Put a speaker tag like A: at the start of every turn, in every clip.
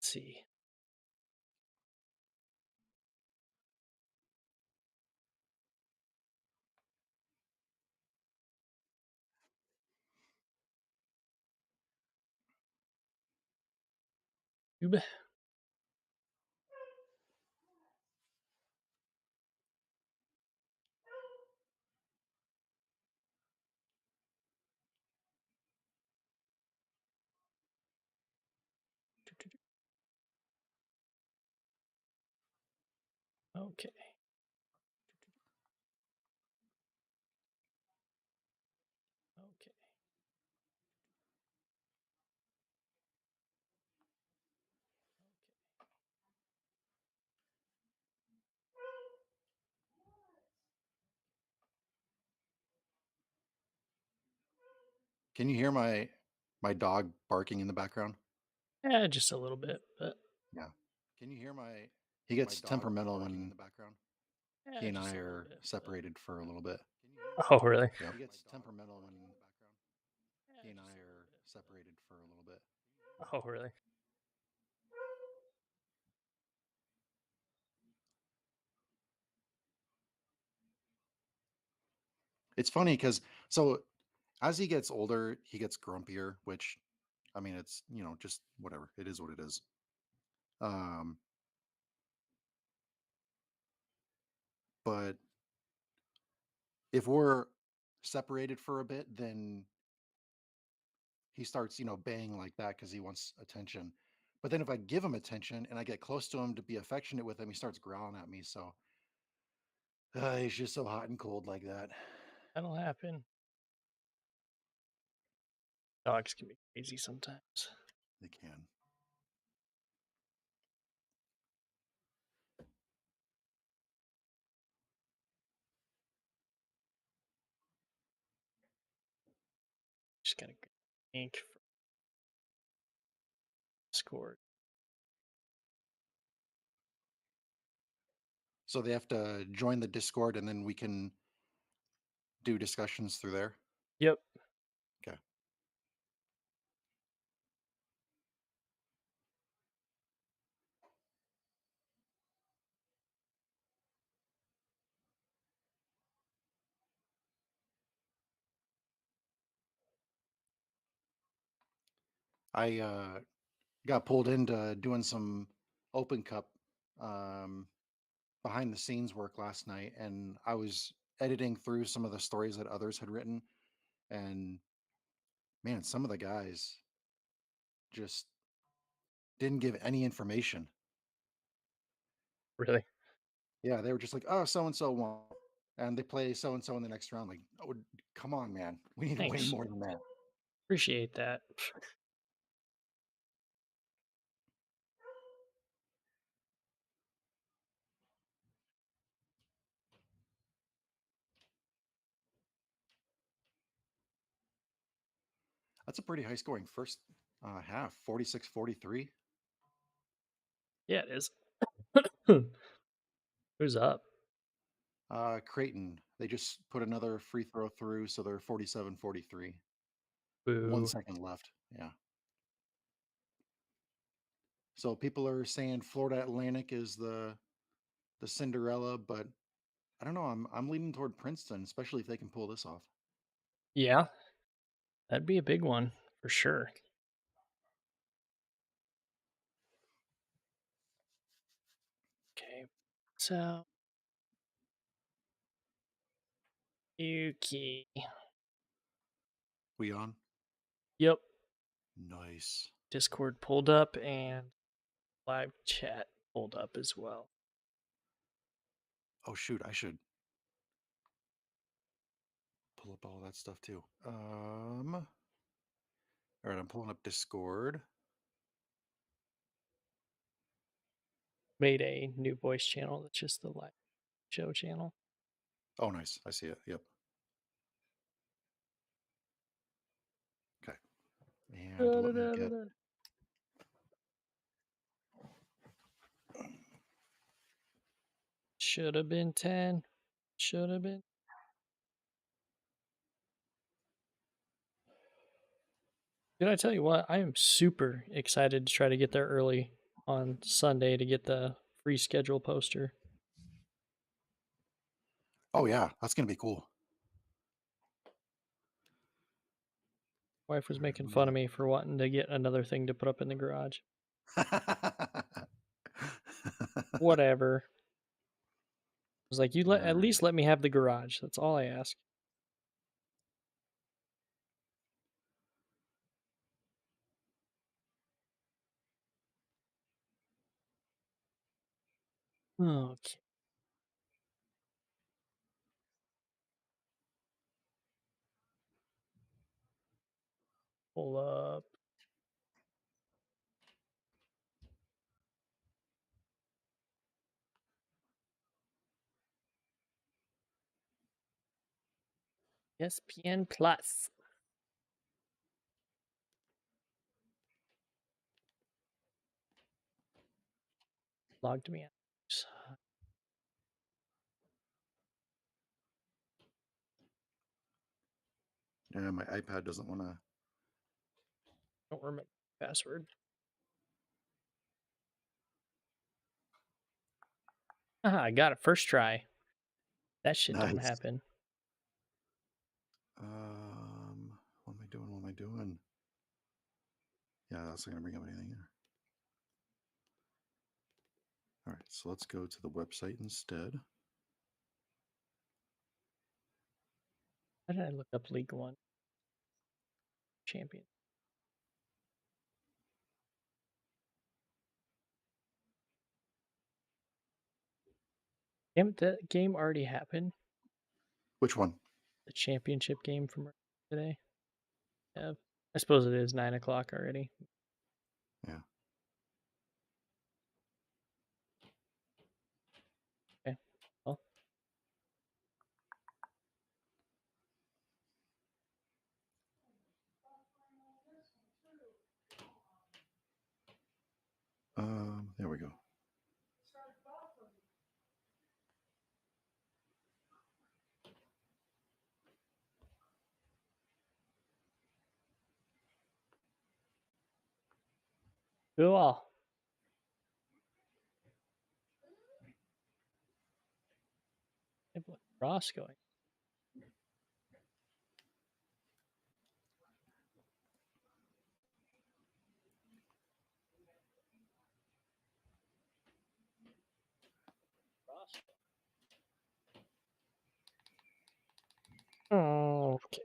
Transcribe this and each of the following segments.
A: Let's see. Oob. Okay. Okay.
B: Can you hear my dog barking in the background?
A: Yeah, just a little bit, but
B: Yeah. Can you hear he gets
A: dog
B: temperamental
A: barking in
B: when
A: the background.
B: he
A: Yeah,
B: and I
A: just a little
B: are
A: bit, but
B: separated for a little bit.
A: oh, really?
B: Yep. He gets temperamental when he
A: Yeah,
B: and I
A: just a little
B: are
A: bit,
B: separated for a little bit.
A: but oh, really?
B: It's funny because so as he gets older, he gets grumpier, which I mean it's just whatever. It is what it is. Um, but if we're separated for a bit, then he starts, baying like that because he wants attention. But then if I give him attention and I get close to him to be affectionate with him, he starts growling at me. So he's just so hot and cold like that.
A: That'll happen. Dogs can be crazy sometimes.
B: They can.
A: Just gotta get ink for Discord.
B: So they have to join the Discord and then we can do discussions through there.
A: Yep.
B: Okay. I got pulled into doing some open cup um, behind the scenes work last night, and I was editing through some of the stories that others had written, and man, some of the guys just didn't give any information.
A: Really?
B: Yeah, they were just like, "Oh, so and so won," and they play so and so in the next round. Like, oh, come on, man, we need way
A: Thanks.
B: more than that.
A: Appreciate that.
B: That's a pretty high scoring first half, 46-43.
A: Yeah, it is. Who's up?
B: Creighton, they just put another free throw through, so they're 47-43. One
A: Boo.
B: second left. Yeah. So people are saying Florida Atlantic is the Cinderella, but I don't know. I'm leaning toward Princeton, especially if they can pull this off.
A: Yeah, that'd be a big one for sure. Okay. So, Yuki.
B: We on?
A: Yep.
B: Nice.
A: Discord pulled up and live chat pulled up as well.
B: Oh shoot, I should pull up all that stuff too. All right, I'm pulling up Discord.
A: Made a new voice channel that's just the live show channel.
B: Oh, nice. I see it. Yep. Okay. And let me get.
A: Should have been 10. Should have been. Did I tell you what? I am super excited to try to get there early on Sunday to get the free schedule poster.
B: Oh yeah, that's gonna be cool.
A: Wife was
B: All right,
A: making
B: let
A: fun
B: me.
A: of me for wanting to get another thing to put up in the garage. Whatever. I was like, you at
B: Alright.
A: least let me have the garage. That's all I ask. Okay. Pull up. ESPN Plus. Logged me out.
B: Yeah, my iPad doesn't want to.
A: Don't remember the password. Aha, I got it first try. That shit don't
B: Nice.
A: happen.
B: What am I doing? What am I doing? Yeah, that's not gonna bring up anything here. All right, so let's go to the website instead.
A: How did I look up League One champion? Damn it, that game already happened.
B: Which one?
A: The championship game from today. Yeah, I suppose it is 9 o'clock already.
B: Yeah.
A: Okay. Well,
B: There we go.
A: cool. Hey, look, Ross going. Oh, okay.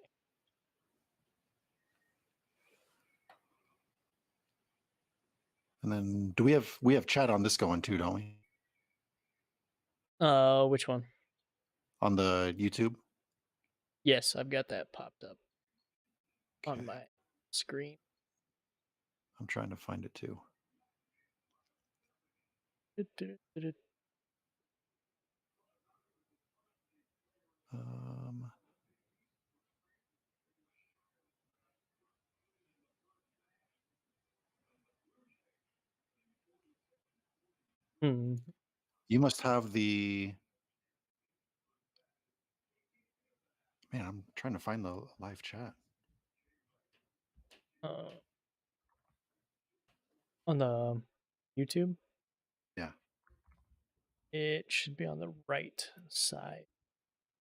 B: And then we have chat on this going too, don't we?
A: Which one?
B: On the YouTube.
A: Yes, I've got that popped up
B: Okay.
A: on my screen.
B: I'm trying to find it too. Um,
A: Hmm.
B: you must have the. Man, I'm trying to find the live chat.
A: Uh, on the YouTube,
B: Yeah.
A: it should be on the right side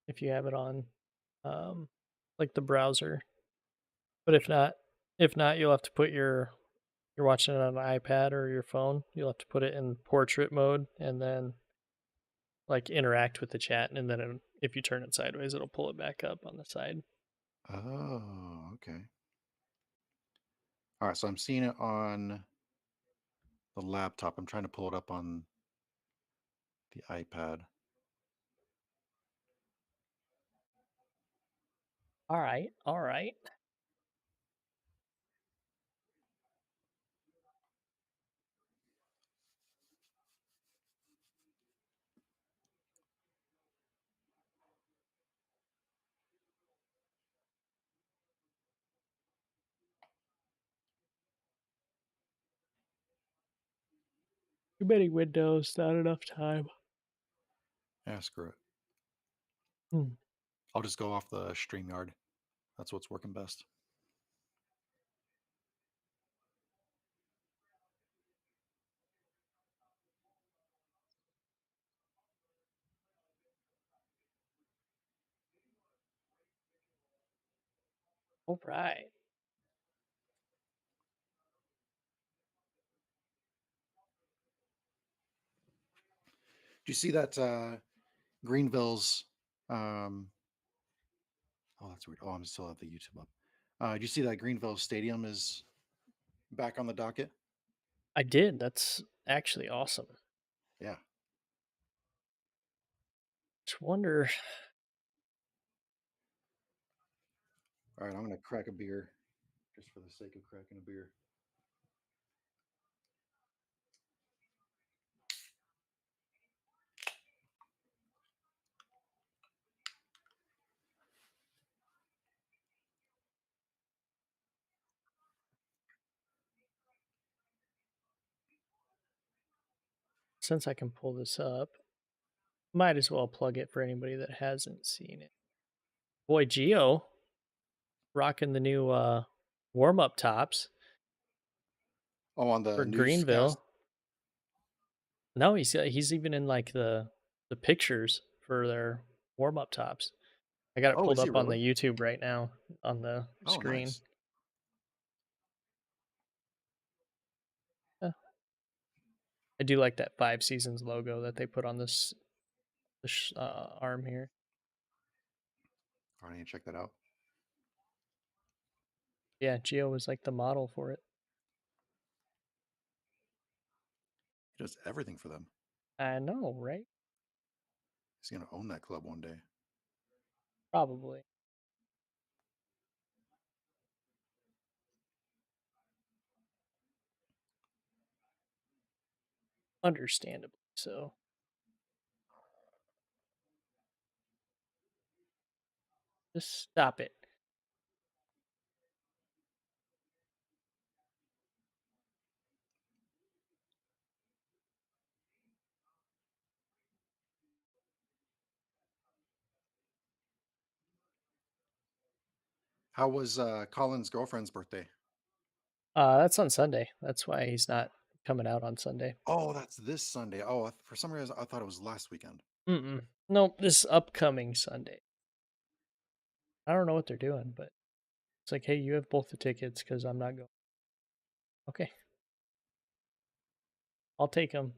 A: if you have it on, um, like the browser. But if not, you'll have to put you're watching it on an iPad or your phone. You'll have to put it in portrait mode and then like interact with the chat, and then if you turn it sideways, it'll pull it back up on the side.
B: Oh, okay. All right, so I'm seeing it on the laptop. I'm trying to pull it up on the iPad.
A: All right, all right. Too many windows, not enough time.
B: Yeah, screw it.
A: Hmm.
B: I'll just go off the StreamYard. That's what's working best.
A: All right.
B: Do you see that Greenville's um oh that's weird. Oh, I'm still at the YouTube up. Do you see that Greenville Stadium is back on the docket?
A: I did. That's actually awesome.
B: Yeah.
A: Just wonder.
B: All right, I'm gonna crack a beer just for the sake of cracking a beer.
A: Since I can pull this up, might as well plug it for anybody that hasn't seen it. Boy, Geo rocking the new warm up tops
B: Oh, on the
A: for
B: newscast.
A: Greenville. No, he's even in like the pictures for their warm up tops. I got it
B: Oh,
A: pulled
B: is he
A: up on the
B: really?
A: YouTube right now on the
B: Oh,
A: screen.
B: nice.
A: Yeah. I do like that Five Seasons logo that they put on this arm here.
B: All right, I need to check that out.
A: Yeah, Geo was like the model for it.
B: He does everything for them.
A: I know, right?
B: He's gonna own that club one day.
A: Probably. Understandably so. Just stop it.
B: How was Colin's girlfriend's birthday?
A: That's on Sunday. That's why he's not coming out on Sunday.
B: Oh, that's this Sunday. Oh, for some reason I thought it was last weekend.
A: Mm-mm. Nope, this upcoming Sunday. I don't know what they're doing, but it's like, hey, you have both the tickets because I'm not going. Okay, I'll take them.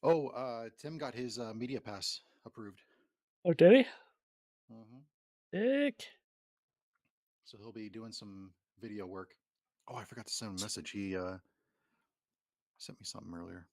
B: Oh, Tim got his media pass approved.
A: Oh, did he?
B: Hmm.
A: Dick.
B: So he'll be doing some video work. Oh, I forgot to send him a message. He sent me something earlier.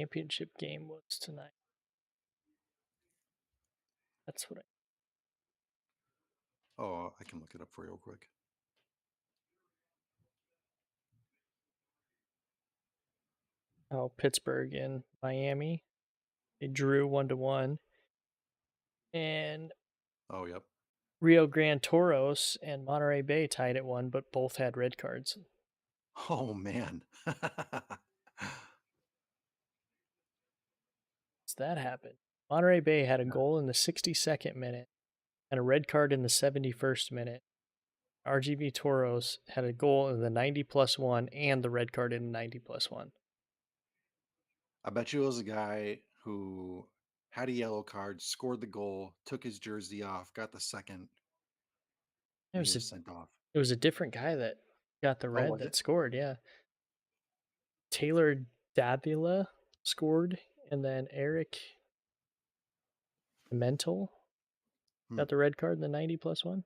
A: championship game was tonight. That's what
B: Oh, I can look it up for you real quick.
A: Oh, Pittsburgh and Miami. They drew 1-1. And
B: Oh, yep.
A: Rio Grande Toros and Monterey Bay tied at 1, but both had red cards.
B: Oh man.
A: So that happened. Monterey Bay had a goal in the 62nd minute and a red card in the 71st minute. RGV Toros had a goal in the 90+1 and the red card in the 90+1.
B: I bet you it was a guy who had a yellow card, scored the goal, took his jersey off, got the second,
A: It
B: and he
A: was a,
B: was sent off.
A: it was a different guy that got the
B: Oh,
A: red
B: was
A: that
B: it?
A: scored, yeah. Taylor Davila scored, and then Eric Mental
B: Hmm.
A: got the red card in the 90+1.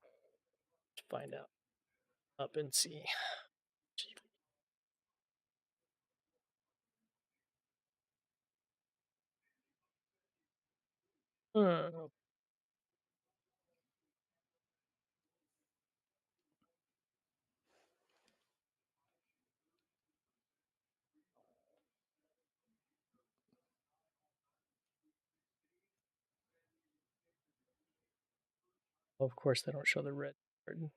A: Let's find out. Up and see. Uh, of course, they don't show the red card.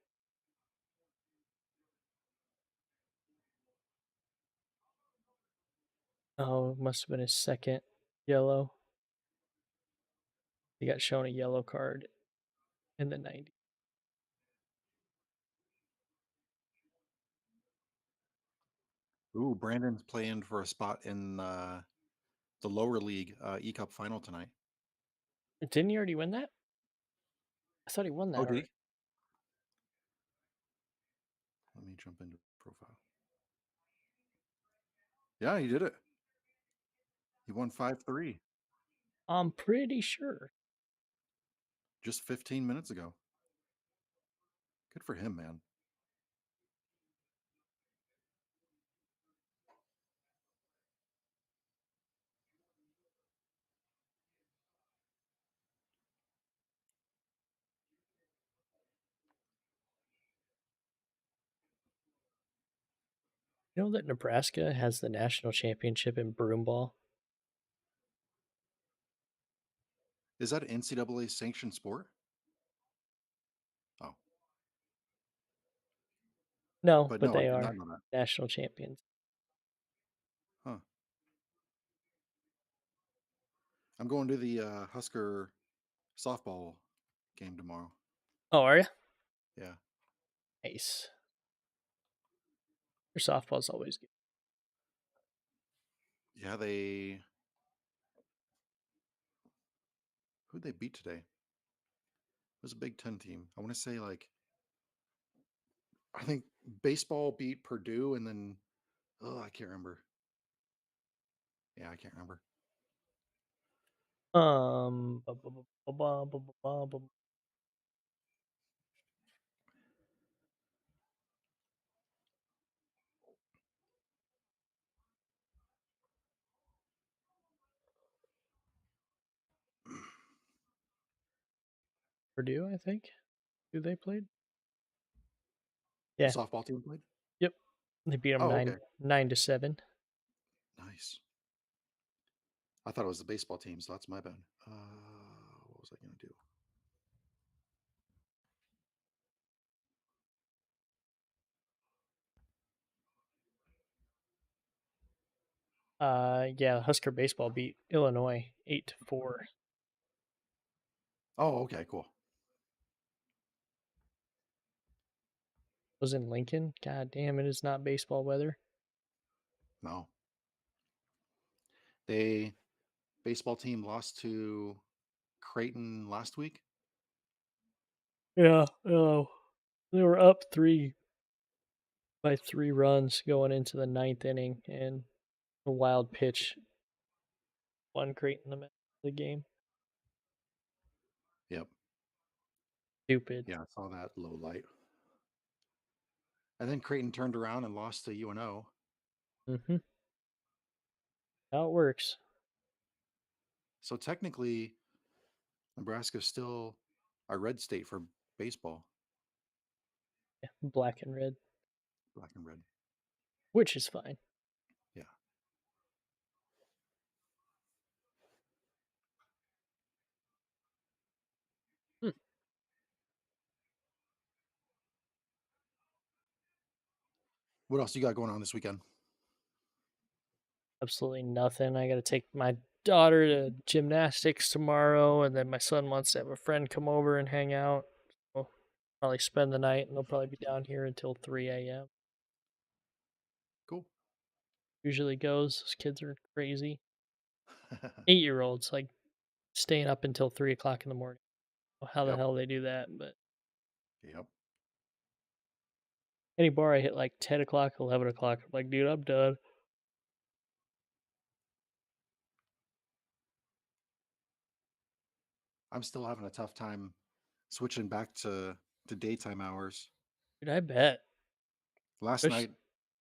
A: Oh, it must have been his second yellow. He got shown a yellow card in the 90.
B: Ooh, Brandon's playing for a spot in the lower league E Cup final tonight.
A: Didn't he already win that? I thought he won that
B: Oh, did
A: already.
B: he? Let me jump into profile. Yeah, he did it. He won 5-3
A: I'm pretty sure.
B: just 15 minutes ago. Good for him, man.
A: You know that Nebraska has the national championship in broomball?
B: Is that an NCAA sanctioned sport? Oh,
A: No,
B: but
A: but
B: no, I
A: they
B: did not
A: are
B: know that.
A: national champions.
B: Huh. I'm going to the Husker softball game tomorrow.
A: Oh, are you?
B: Yeah.
A: Nice. Your softball's always good.
B: Yeah, they who'd they beat today? It was a Big Ten team. I want to say I think baseball beat Purdue and then I can't remember. Yeah, I can't remember.
A: bu- bu- bu- bu- bu- bu- bu- bu- bu- Purdue, I think. Who they played?
B: The
A: Yeah.
B: softball team played?
A: Yep. They beat them
B: Oh,
A: nine
B: okay.
A: 9-7.
B: Nice. I thought it was the baseball team, so that's my bad. What was I going to do?
A: Yeah, Husker baseball beat Illinois 8-4.
B: Oh, okay, cool.
A: Was in Lincoln. God damn, it is not baseball weather.
B: No. They baseball team lost to Creighton last week.
A: Yeah. Oh, they were up 3 runs going into the ninth inning, and a wild pitch won Creighton in the middle of the game.
B: Yep.
A: Stupid.
B: Yeah, I saw that low light. And then Creighton turned around and lost to UNO.
A: Mm-hmm. How it works.
B: So technically, Nebraska's still a red state for baseball,
A: Yeah, black and red,
B: black and red.
A: which is fine.
B: Yeah.
A: Hmm.
B: What else you got going on this weekend?
A: Absolutely nothing. I got to take my daughter to gymnastics tomorrow, and then my son wants to have a friend come over and hang out. We'll probably spend the night, and they'll probably be down here until 3 a.m.
B: Cool.
A: Usually goes. Those kids are crazy. 8-year-olds like staying up until 3 o'clock in the morning. How the
B: Yep.
A: hell they do that? But
B: Yep.
A: any bar I hit like 10 o'clock, 11 o'clock, I'm like, dude, I'm done.
B: I'm still having a tough time switching back to daytime hours.
A: Dude, I bet.
B: Last
A: Especially,
B: night,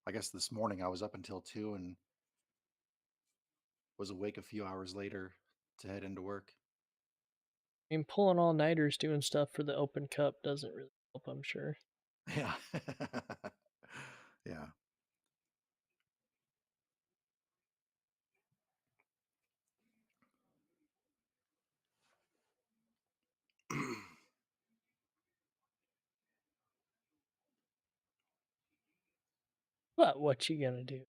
B: I guess this morning, I was up until 2 and was awake a few hours later to head into work.
A: I mean, pulling all nighters doing stuff for the Open Cup doesn't really help, I'm sure.
B: Yeah. Yeah.
A: But what you gonna do?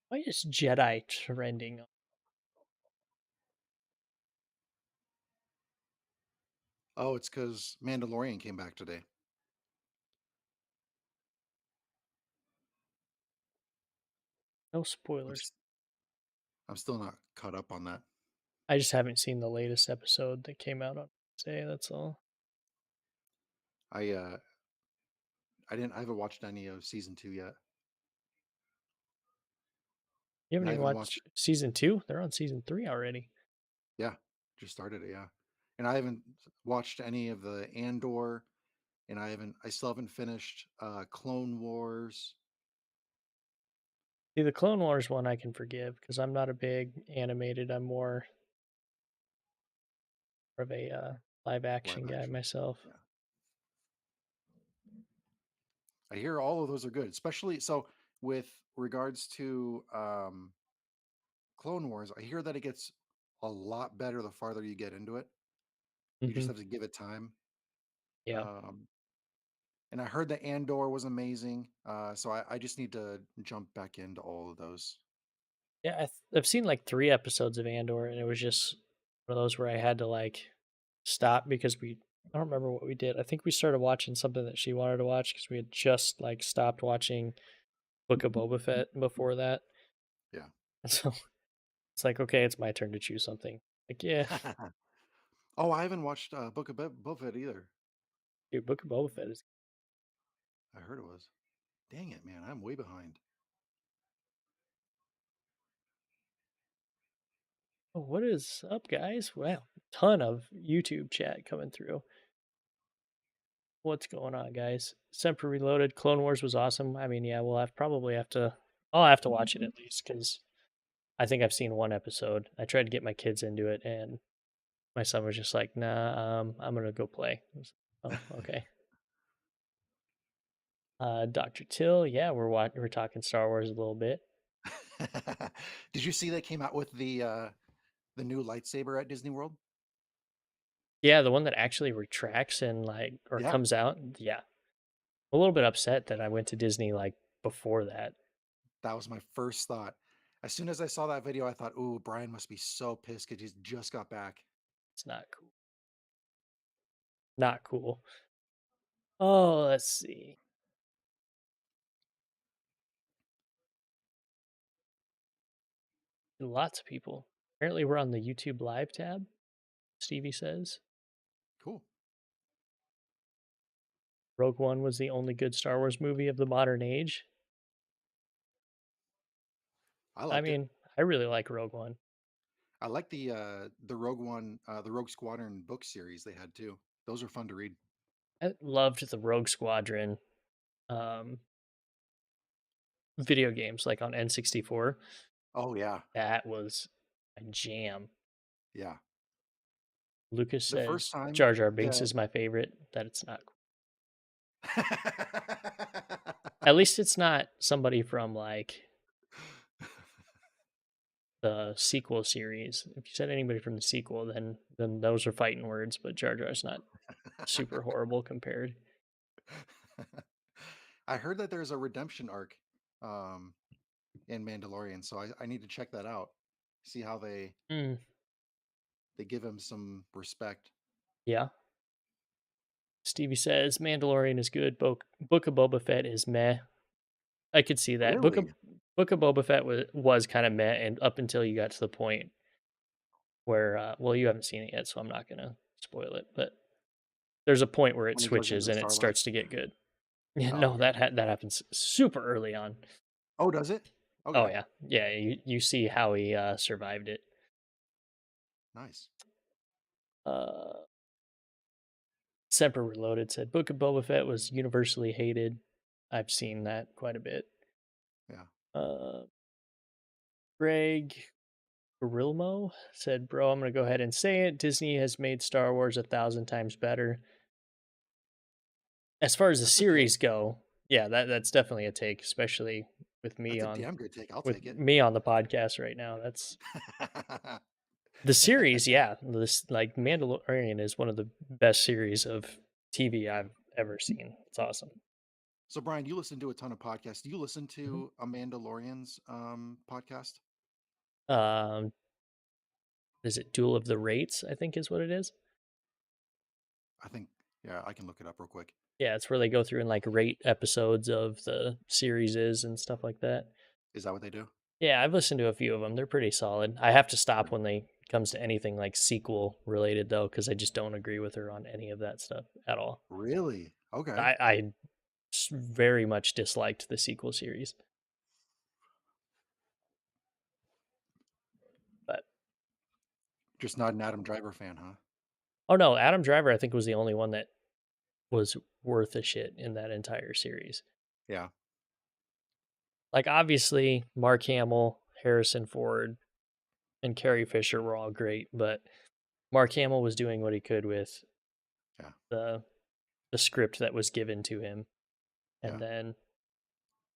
A: Why is Jedi trending?
B: Oh, it's because Mandalorian came back today.
A: No
B: I'm,
A: spoilers.
B: s- I'm still not caught up on that.
A: I just haven't seen the latest episode that came out on Wednesday. That's all.
B: I I haven't watched any of season 2 yet.
A: You
B: And
A: haven't
B: I
A: even
B: haven't watched
A: watched season two? They're on season three already.
B: yeah, just started it, yeah. And I haven't watched any of the Andor, and I still haven't finished Clone Wars.
A: See, the Clone Wars one I can forgive because I'm not a big animated. I'm more of a live
B: Live
A: action guy
B: action.
A: myself.
B: Yeah. I hear all of those are good, especially so with regards to Clone Wars. I hear that it gets a lot better the farther you get into it. You just
A: Hmm.
B: have to give it time.
A: Yeah.
B: Um, and I heard that Andor was amazing. So I just need to jump back into all of those.
A: Yeah, I've seen like 3 episodes of Andor, and it was just one of those where I had to like stop because I don't remember what we did. I think we started watching something that she wanted to watch because we had just like stopped watching Book of Boba Fett before that.
B: Yeah.
A: And so it's like, okay, it's my turn to choose something. Like, yeah,
B: Oh, I haven't watched Book of Boba Fett either.
A: dude, Book of Boba Fett is.
B: I heard it was. Dang it, man! I'm way behind.
A: Oh, what is up, guys? Wow, ton of YouTube chat coming through. What's going on, guys? Semper Reloaded. Clone Wars was awesome. I mean, yeah, probably have to. I'll have to watch it at least because I think I've seen one episode. I tried to get my kids into it, and my son was just like, "Nah, I'm gonna go play." Oh, okay. Doctor Till, yeah, we're talking Star Wars a little bit.
B: Did you see they came out with the new lightsaber at Disney World?
A: Yeah, the one that actually retracts and like or
B: Yeah,
A: comes out. Yeah, a little bit upset that I went to Disney like before that.
B: that was my first thought. As soon as I saw that video, I thought, "Ooh, Brian must be so pissed because he's just got back."
A: It's not cool. Not cool. Oh, let's see. Lots of people. Apparently, we're on the YouTube Live tab. Stevie says
B: Cool.
A: Rogue One was the only good Star Wars movie of the modern age.
B: I
A: I
B: liked it.
A: mean, I really like Rogue One.
B: I like the Rogue One, the Rogue Squadron book series they had too. Those are fun to read.
A: I loved the Rogue Squadron um, video games, like on N64.
B: Oh yeah,
A: That was a jam.
B: yeah.
A: Lucas
B: The first
A: says
B: time
A: Jar Jar Binks
B: that
A: is my favorite. That it's not. At least it's not somebody from like the sequel series. If you said anybody from the sequel, then those are fighting words. But Jar Jar's not super horrible compared.
B: I heard that there's a redemption arc um, in Mandalorian, so I need to check that out. See how
A: Mm,
B: they give him some respect.
A: yeah. Stevie says Mandalorian is good. Book of Boba Fett is meh. I could see that.
B: Really?
A: Book of Boba Fett was kind of meh, and up until you got to the point where, well, you haven't seen it yet, so I'm not gonna spoil it. But there's a point where it
B: When he goes into
A: switches
B: the
A: and it
B: Sarlacc?
A: starts to get good. Yeah,
B: Oh,
A: no,
B: okay.
A: that happens super early on.
B: Oh, does it?
A: Oh
B: Okay,
A: yeah, yeah. You see how he survived it.
B: nice.
A: Uh, Semper Reloaded said Book of Boba Fett was universally hated. I've seen that quite a bit.
B: Yeah.
A: Uh, Greg Grilmo said, "Bro, I'm gonna go ahead and say it. Disney has made Star Wars 1,000 times better. As far as the
B: That's a take.
A: series go, yeah, that's definitely a take, especially with me
B: That's a
A: on
B: damn good take. I'll
A: with
B: take it.
A: me on the podcast right now. That's the series. Yeah, this like Mandalorian is one of the best series of TV I've ever seen. It's awesome.
B: So, Brian, you listen to a ton of podcasts. Do you listen
A: Mhm.
B: to Amanda Lorian's podcast?
A: Um, is it Duel of the Rates? I think is what it is.
B: I think, yeah, I can look it up real quick.
A: Yeah, it's where they go through and like rate episodes of the series and stuff like that.
B: Is that what they do?
A: Yeah, I've listened to a few of them. They're pretty solid. I have to stop when they comes to anything like sequel related though, because I just don't agree with her on any of that stuff at all.
B: Really? Okay.
A: I very much disliked the sequel series, but
B: Just not an Adam Driver fan, huh?
A: oh no, Adam Driver I think was the only one that was worth a shit in that entire series.
B: Yeah.
A: Like obviously Mark Hamill, Harrison Ford, and Carrie Fisher were all great, but Mark Hamill was doing what he could with
B: Yeah.
A: the the script that was given to him, and
B: Yeah.
A: then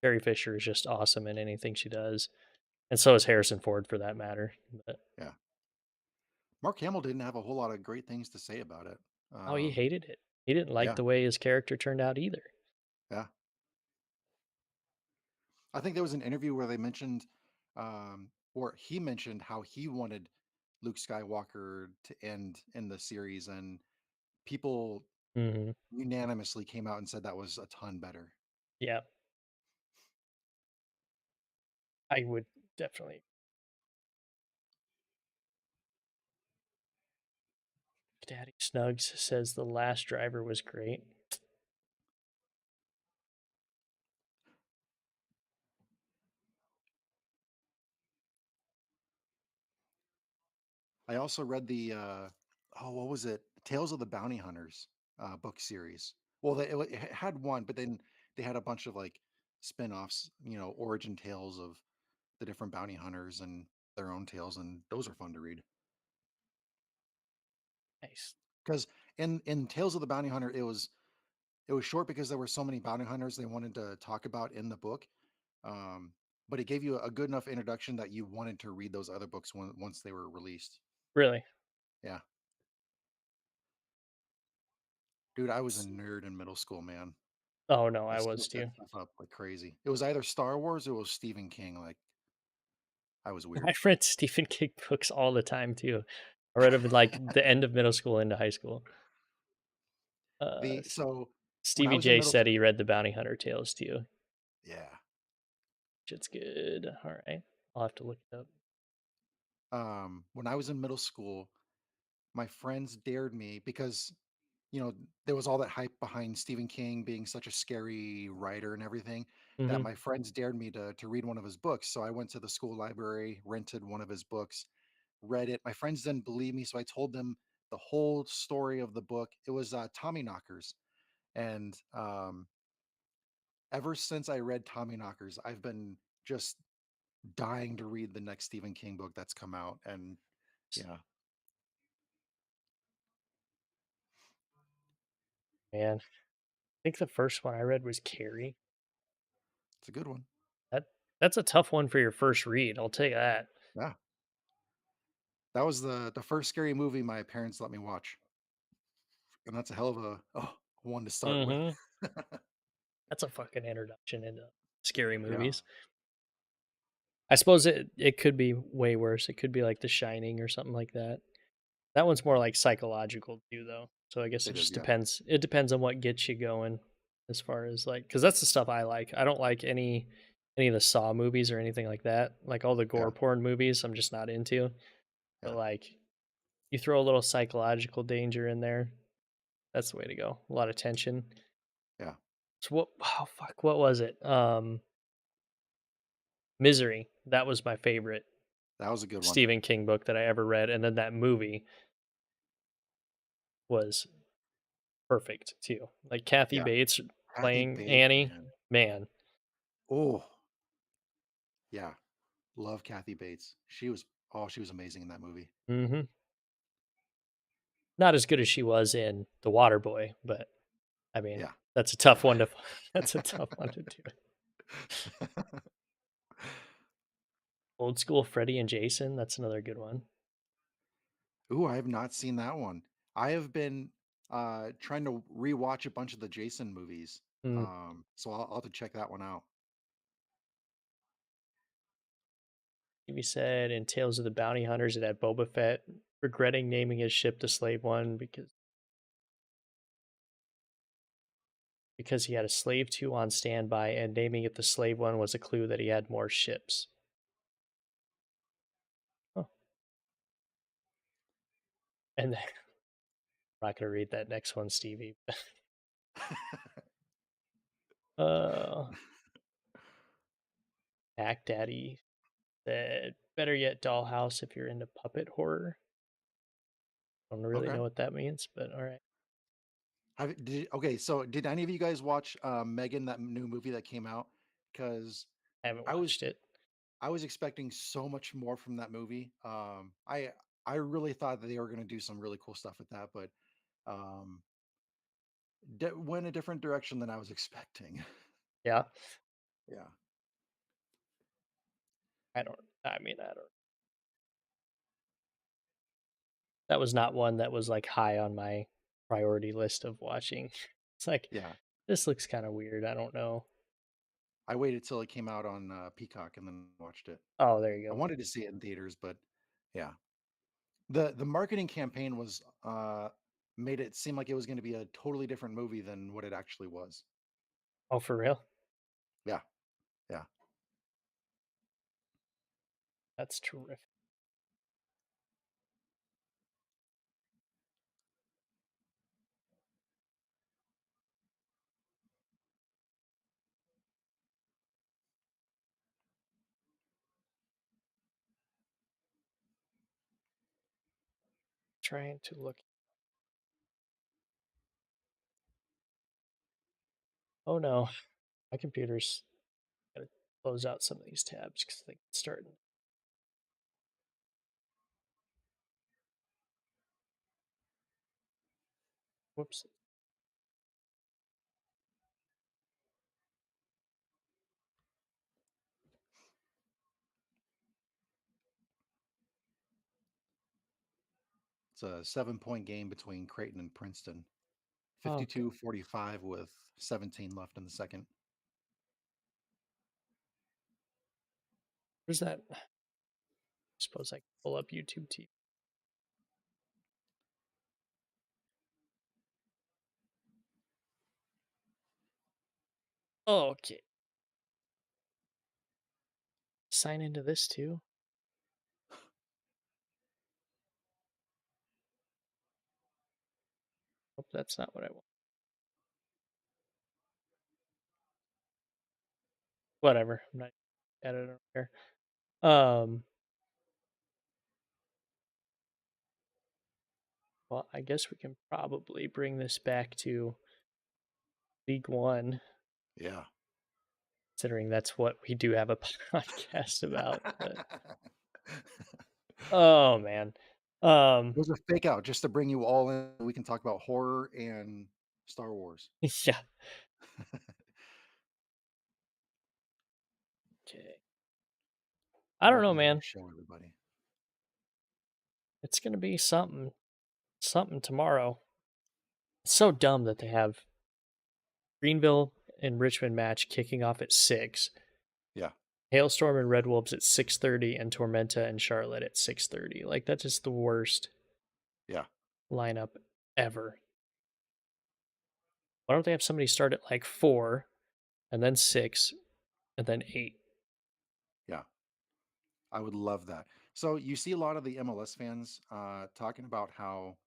A: Carrie Fisher is just awesome in anything she does, and so is Harrison Ford for that matter. But
B: Yeah. Mark Hamill didn't have a whole lot of great things to say about it.
A: oh, he
B: Um,
A: hated it. He didn't like
B: yeah.
A: the way his character turned out either.
B: Yeah. I think there was an interview where they mentioned, or he mentioned how he wanted Luke Skywalker to end in the series, and people
A: Hmm.
B: unanimously came out and said that was a ton better.
A: Yeah, I would definitely. Daddy Snugs says the last driver was great.
B: I also read the what was it? Tales of the Bounty Hunters book series. Well, it had one, but then they had a bunch of like spin-offs, origin tales of the different bounty hunters and their own tales, and those are fun to read.
A: Nice.
B: Because in Tales of the Bounty Hunter, it was short because there were so many bounty hunters they wanted to talk about in the book. Um, but it gave you a good enough introduction that you wanted to read those other books once they were released.
A: Really?
B: Yeah, dude, I was a
A: S-
B: nerd in middle school, man.
A: Oh no,
B: I
A: I was
B: soaked that
A: too.
B: stuff up like crazy. It was either Star Wars or it was Stephen King. Like I was
A: I
B: weird.
A: read Stephen King books all the time too. I read them in like the end of middle school into high school. Uh,
B: The so when I
A: Stevie
B: was in
A: J
B: middle
A: said he
B: school,
A: read the Bounty Hunter tales too.
B: yeah.
A: Shit's good. All right, I'll have to look it up.
B: When I was in middle school, my friends dared me because there was all that hype behind Stephen King being such a scary writer and everything that
A: Hmm.
B: my friends dared me to read one of his books. So I went to the school library, rented one of his books, read it. My friends didn't believe me, so I told them the whole story of the book. It was Tommy Knockers, And ever since I read Tommyknockers, I've been just dying to read the next Stephen King book that's come out. And yeah,
A: Man, I think the first one I read was Carrie.
B: it's a good one.
A: That that's a tough one for your first read. I'll tell you that.
B: Yeah, that was the first scary movie my parents let me watch, and that's a hell of a one to start with.
A: Hmm. That's a fucking introduction into scary
B: Yeah,
A: movies. I suppose it could be way worse. It could be like The Shining or something like that. That one's more
B: yeah,
A: like psychological too, though. So I guess it
B: it is.
A: just
B: Yeah,
A: depends. It depends on what gets you going, as far as like, because that's the stuff I like. I don't like any of the Saw movies or anything like that. Like all the
B: yeah,
A: gore porn movies, I'm just not into. But
B: yeah,
A: like, you throw a little psychological danger in there, that's the way to go. A lot of tension.
B: yeah.
A: So what? Oh fuck, what was it? Misery. That was my favorite
B: That was a good one.
A: Stephen King book that I ever read, and then that movie was perfect too. Like Kathy
B: Yeah,
A: Bates
B: Kathy
A: playing
B: Bates,
A: Annie,
B: man.
A: man.
B: Oh, yeah. Love Kathy Bates. She was amazing in that movie.
A: Mhm. Not as good as she was in The Waterboy, but I mean,
B: Yeah,
A: that's a tough
B: yeah.
A: one to that's a tough one to do. Old school Freddy and Jason, that's another good one.
B: Ooh, I have not seen that one. I have been trying to rewatch a bunch of the Jason movies.
A: Mm.
B: So I'll have to check that one out.
A: He said in Tales of the Bounty Hunters, it had Boba Fett regretting naming his ship the Slave One because he had a Slave 2 on standby, and naming it the Slave One was a clue that he had more ships. Oh, and then, I'm not gonna read that next one, Stevie. uh, Mac Daddy said, "Better yet, Dollhouse if you're into puppet horror." I don't really
B: Okay.
A: know what that means, but all right.
B: Okay, so did any of you guys watch Megan, that new movie that came out? Because
A: I haven't
B: I was
A: watched it.
B: I was expecting so much more from that movie. I really thought that they were going to do some really cool stuff with that, but um, went a different direction than I was expecting.
A: Yeah,
B: Yeah,
A: I don't. I mean, I don't. That was not one that was like high on my priority list of watching. It's like
B: yeah.
A: this looks kind of weird. I don't know.
B: I waited till it came out on Peacock and then watched it.
A: Oh, there you
B: I
A: go.
B: wanted to see it in theaters, but yeah, the marketing campaign was made it seem like it was going to be a totally different movie than what it actually was.
A: Oh, for real?
B: Yeah, yeah.
A: That's terrific. Trying to look. Oh no, my computer's gotta close out some of these tabs because they it's starting. Whoops.
B: It's a 7 point game between Creighton and Princeton.
A: Oh, okay.
B: 52-45 with 17 left in the second.
A: Where's that? I suppose I can pull up YouTube TV. Oh, okay. Sign into this too. Hope that's not what I want. Whatever. I'm not at it over here. Um. Well, I guess we can probably bring this back to League One,
B: Yeah.
A: considering that's what we do have a podcast about. But oh man, um,
B: It was a fake out just to bring you all in. We can talk about horror and Star Wars.
A: yeah. Okay. I don't know,
B: Welcome to the
A: man.
B: show, everybody.
A: It's gonna be something tomorrow. It's so dumb that they have Greenville and Richmond match kicking off at 6,
B: Yeah.
A: Hailstorm and Red Wolves at 6:30, and Tormenta and Charlotte at 6:30. Like that's just the worst
B: Yeah.
A: lineup ever. Why don't they have somebody start at like 4 and then 6 and then 8?
B: Yeah. I would love that. So you see a lot of the MLS fans talking about how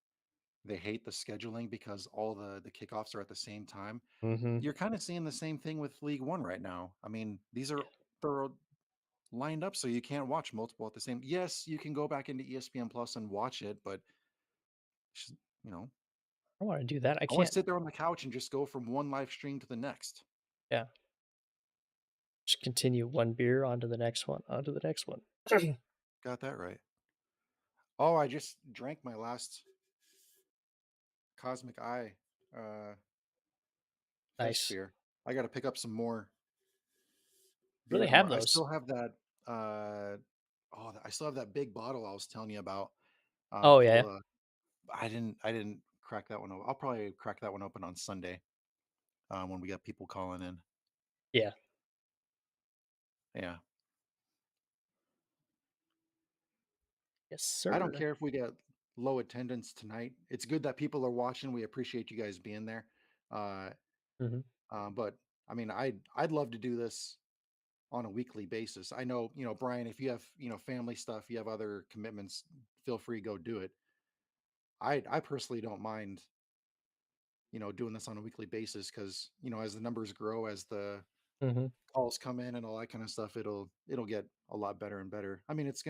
B: they hate the scheduling because all the kickoffs are at the same time.
A: Mhm.
B: You're kind of seeing the same thing with League One right now. I mean, they're lined up so you can't watch multiple at the same. Yes, you can go back into ESPN Plus and watch it, but sh- you know,
A: I wanna do that. I
B: I want to
A: can't.
B: sit there on the couch and just go from one live stream to the next.
A: Yeah. Just continue one beer onto the next one, onto the next one.
B: Got that right. Oh, I just drank my last Cosmic Eye uh, fest
A: Nice.
B: beer. I got to pick up some more
A: Where
B: beer
A: do they have
B: tomorrow. I
A: those?
B: still have that. I still have that big bottle I was telling you about.
A: Oh,
B: Full
A: yeah.
B: of. I didn't crack that one open. I'll probably crack that one open on Sunday when we got people calling in.
A: Yeah.
B: Yeah,
A: Yes,
B: I don't
A: sir.
B: care if we get low attendance tonight. It's good that people are watching. We appreciate you guys being there. Uh,
A: Mhm.
B: but I mean, I'd love to do this on a weekly basis. I know, Brian, if you have, family stuff, you have other commitments, feel free, go do it. I personally don't mind, doing this on a weekly basis because, as the numbers grow, as the
A: Mhm.
B: calls come in and all that kind of stuff, it'll get a lot better and better. I mean, it's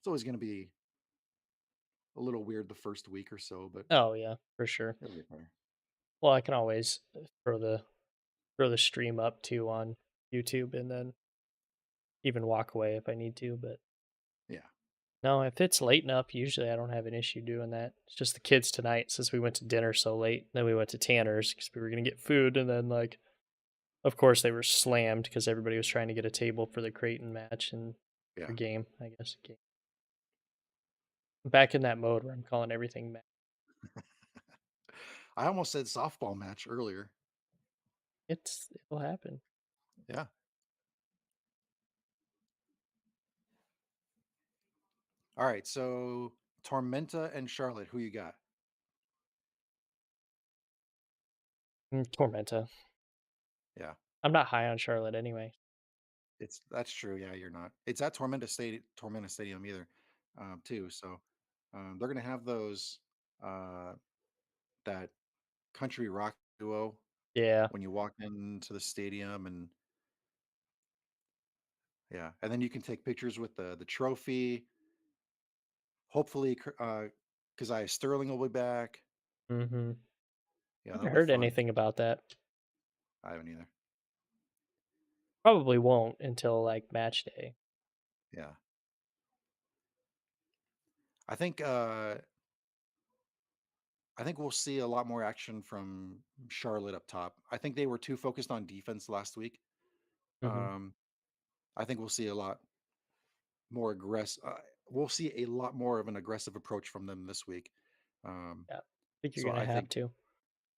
B: always gonna be a little weird the first week or so, but
A: Oh, yeah, for sure.
B: it'll get better.
A: Well, I can always throw the stream up too on YouTube and then even walk away if I need to, but
B: Yeah.
A: no, if it's late enough, usually I don't have an issue doing that. It's just the kids tonight since we went to dinner so late. Then we went to Tanner's because we were gonna get food, and then like, of course, they were slammed because everybody was trying to get a table for the Creighton match and
B: Yeah.
A: or game, I guess. Game. I'm back in that mode where I'm calling everything match.
B: I almost said softball match earlier.
A: It'll happen.
B: Yeah. All right. So Tormenta and Charlotte, who you got?
A: Tormenta.
B: Yeah.
A: I'm not high on Charlotte anyway.
B: That's true. Yeah, you're not. It's at Tormenta Stadium either, too. So they're gonna have those that country rock duo
A: Yeah.
B: when you walk into the stadium, and yeah, and then you can take pictures with the trophy. Hopefully, Keziah Sterling will be back.
A: Mm-hmm.
B: Yeah, that'll
A: Haven't
B: be
A: heard
B: fun.
A: anything about that.
B: I haven't either.
A: Probably won't until like match day.
B: Yeah, I think uh, I think we'll see a lot more action from Charlotte up top. I think they were too focused on defense last week.
A: Mm-hmm.
B: Um, I think we'll see a lot more aggressive. We'll see a lot more of an aggressive approach from them this week. Um,
A: Yeah. I think you're
B: so
A: gonna
B: I
A: have
B: think,
A: to.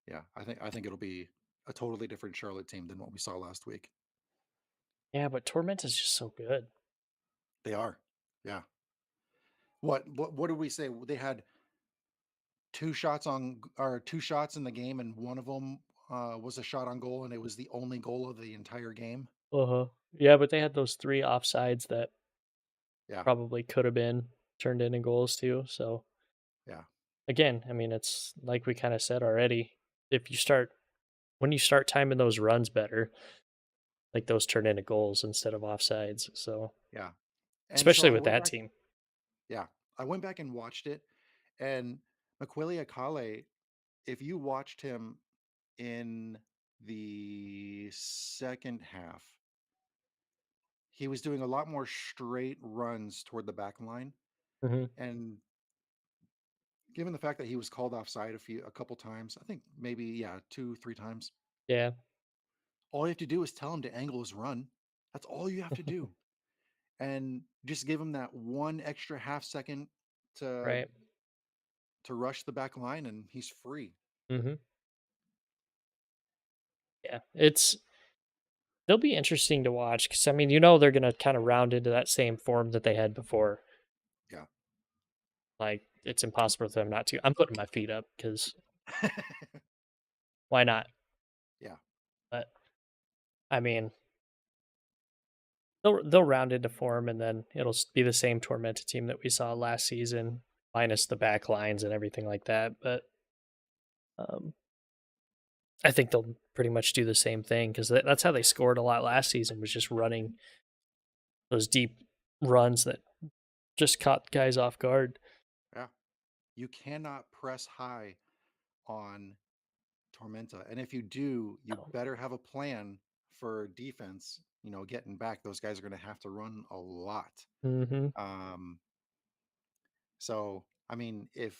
B: yeah, I think it'll be a totally different Charlotte team than what we saw last week.
A: Yeah, but Tormenta's just so good.
B: They are, yeah. What did we say? They had two shots in the game, and one of them was a shot on goal, and it was the only goal of the entire game.
A: Uh-huh. Yeah, but they had those 3 offsides that
B: Yeah,
A: probably could have been turned into goals too. So
B: yeah,
A: again, I mean, it's like we kind of said already. If you start when you start timing those runs better, like those turn into goals instead of offsides. So
B: yeah. And so
A: especially
B: I
A: with
B: went
A: that
B: back.
A: team.
B: Yeah, I went back and watched it, and Makwili Akale, if you watched him in the second half. He was doing a lot more straight runs toward the back line,
A: Hmm.
B: and given the fact that he was called offside a couple times, I think maybe yeah, 2, 3 times.
A: Yeah.
B: All you have to do is tell him to angle his run. That's all you have to do, and just give him that one extra half second to
A: Right.
B: rush the back line, and he's free.
A: Hmm. Yeah. They'll be interesting to watch because I mean, they're gonna kind of round into that same form that they had before.
B: Yeah.
A: Like it's impossible for them not to. I'm putting my feet up because why not?
B: Yeah.
A: But I mean, they'll round into form, and then it'll be the same tormented team that we saw last season, minus the back lines and everything like that. But um, I think they'll pretty much do the same thing because that's how they scored a lot last season, was just running those deep runs that just caught guys off guard.
B: Yeah. You cannot press high on Tormenta. And if you do, you
A: Oh.
B: better have a plan for defense. Getting back, those guys are going to have to run a lot.
A: Mm-hmm.
B: Um, so, I mean, if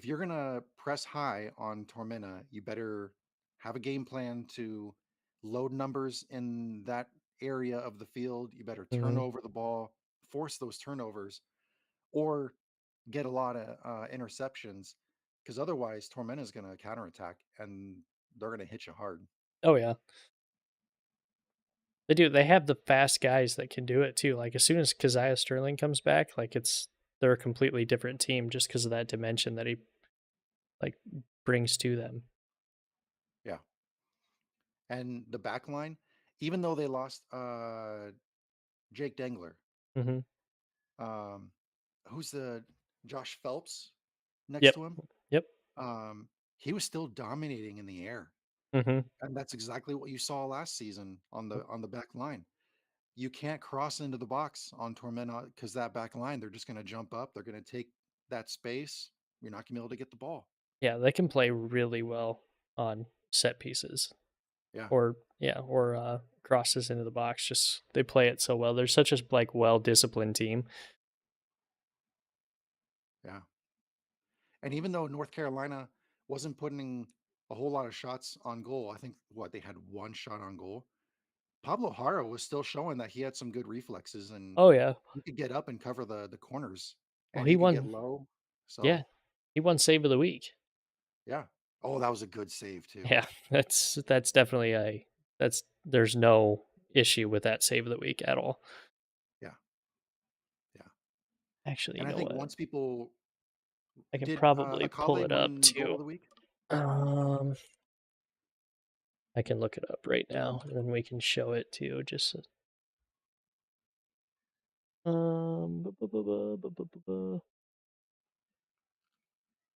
B: you're going to press high on Tormenta, you better have a game plan to load numbers in that area of the field. You better turn
A: Mm-hmm.
B: over the ball, force those turnovers, or get a lot of interceptions, because otherwise Tormenta is going to counterattack and they're going to hit you hard.
A: Oh yeah, they do. They have the fast guys that can do it too. Like as soon as Keziah Sterling comes back, like they're a completely different team just because of that dimension that he like brings to them.
B: Yeah. And the back line, even though they lost Jake Dengler,
A: Hmm.
B: um, who's the Josh Phelps next
A: Yep.
B: to him,
A: Yep.
B: um, he was still dominating in the air.
A: Hmm.
B: And that's exactly what you saw last season on the back line. You can't cross into the box on Tormenta because that back line, they're just going to jump up. They're going to take that space. You're not going to be able to get the ball.
A: Yeah, they can play really well on set pieces
B: Yeah.
A: or crosses into the box. Just they play it so well. They're such a like well disciplined team.
B: Yeah. And even though North Carolina wasn't putting a whole lot of shots on goal, I think what they had one shot on goal. Pablo Haro was still showing that he had some good reflexes and
A: Oh yeah.
B: he could get up and cover the corners
A: Well,
B: and
A: he
B: he could get
A: won.
B: low.
A: Yeah,
B: So,
A: he won save of the week.
B: yeah. Oh, that was a good save too.
A: Yeah, that's definitely there's no issue with that save of the week at all.
B: Yeah. Yeah.
A: Actually, you
B: And I
A: know
B: think
A: what?
B: once people
A: I can
B: did
A: probably pull
B: Akale
A: it up
B: win goal
A: too.
B: of the week?
A: Um, I can look it up right now, and then we can show it too. Just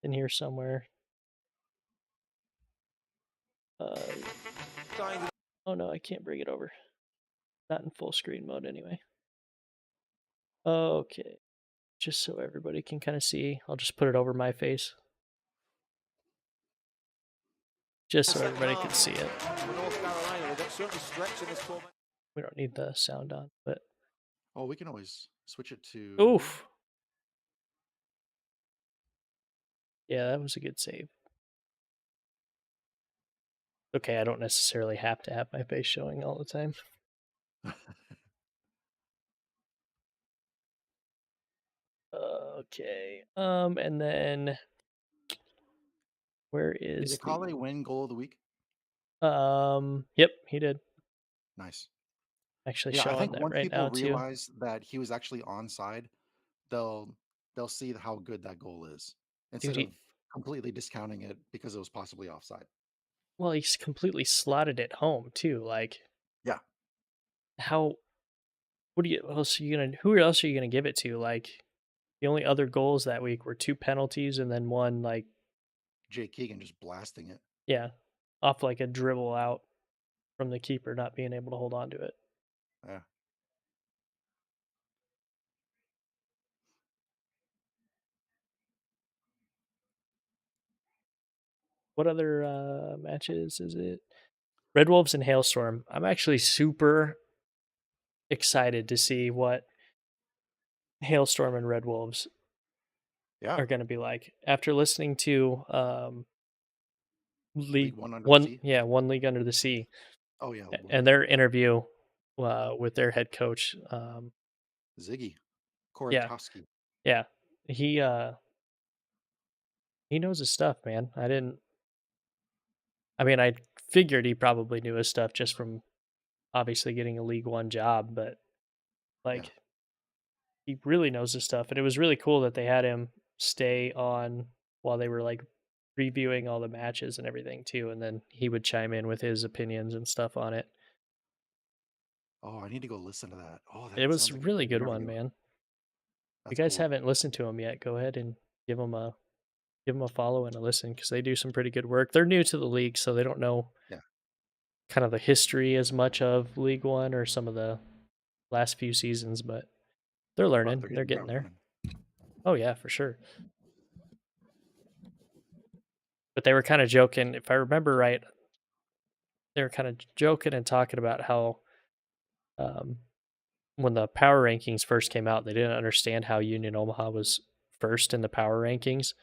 A: in here somewhere. Uh, oh no, I can't bring it over. Not in full screen mode anyway. Okay, just so everybody can kind of see, I'll just put it over my face, just so everybody can see it. We don't need the sound on, but
B: Oh, we can always switch it to.
A: oof, yeah, that was a good save. Okay, I don't necessarily have to have my face showing all the time. Okay, and then where
B: Did
A: is
B: Akale win goal of the week?
A: Yep, he did.
B: Nice.
A: Actually
B: Yeah, I
A: showing
B: think
A: that
B: once
A: right
B: people
A: now too.
B: realize that he was actually onside, they'll they'll see how good that goal is
A: Dude,
B: instead of completely discounting it because it was possibly offside.
A: well, he's completely slotted it home too. Like,
B: Yeah.
A: how? Who else are you gonna give it to? Like, the only other goals that week were two penalties and then one like,
B: Jake Keegan just blasting it.
A: yeah, off like a dribble out from the keeper not being able to hold on to it.
B: Yeah.
A: What other matches is it? Red Wolves and Hailstorm. I'm actually super excited to see what Hailstorm and Red Wolves
B: Yeah.
A: are going to be like after listening to
B: League
A: League
B: One Under the
A: One,
B: Sea.
A: yeah, One League Under the Sea,
B: Oh yeah,
A: and
B: One
A: their interview with their head coach.
B: Ziggy
A: Yeah,
B: Koratowski.
A: yeah, he uh, he knows his stuff, man. I didn't. I mean, I figured he probably knew his stuff just from obviously getting a League One job, but
B: Yeah.
A: like he really knows his stuff. And it was really cool that they had him stay on while they were like reviewing all the matches and everything too. And then he would chime in with his opinions and stuff on it.
B: Oh, I need to go listen to that. Oh,
A: It
B: that
A: was
B: sounds
A: a
B: like a
A: really
B: great
A: good one,
B: interview.
A: man. If you
B: That's
A: guys
B: cool.
A: haven't listened to him yet, go ahead and give them a follow and a listen because they do some pretty good work. They're new to the league, so they don't know
B: Yeah.
A: kind of the history as much of League One or some of the last few seasons, but they're
B: But
A: learning.
B: they're
A: They're
B: hitting the
A: getting
B: ground
A: there.
B: running.
A: Oh yeah, for sure. But they were kind of joking, if I remember right, they were kind of joking and talking about how um, when the power rankings first came out, they didn't understand how Union Omaha was first in the power rankings.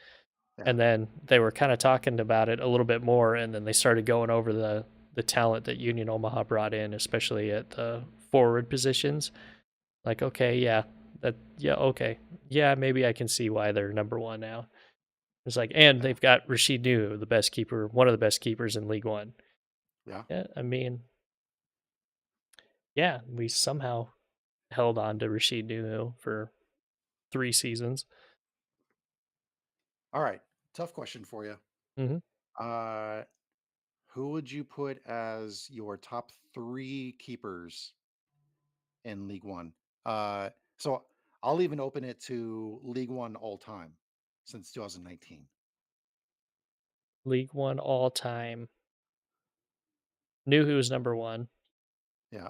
B: Yeah.
A: And then they were kind of talking about it a little bit more, and then they started going over the talent that Union Omaha brought in, especially at the forward positions. Like, okay, yeah, okay, yeah, maybe I can see why they're number one now. It's like, and
B: Yeah.
A: they've got Rashid New, the best keeper, one of the best keepers in League One.
B: Yeah.
A: Yeah, I mean, yeah, we somehow held on to Rashid New for 3 seasons.
B: All right. Tough question for you.
A: Hmm.
B: Uh, who would you put as your top three keepers in League One? Uh, so I'll even open it to League One all time since 2019.
A: League One all time. Knew who was number one.
B: Yeah.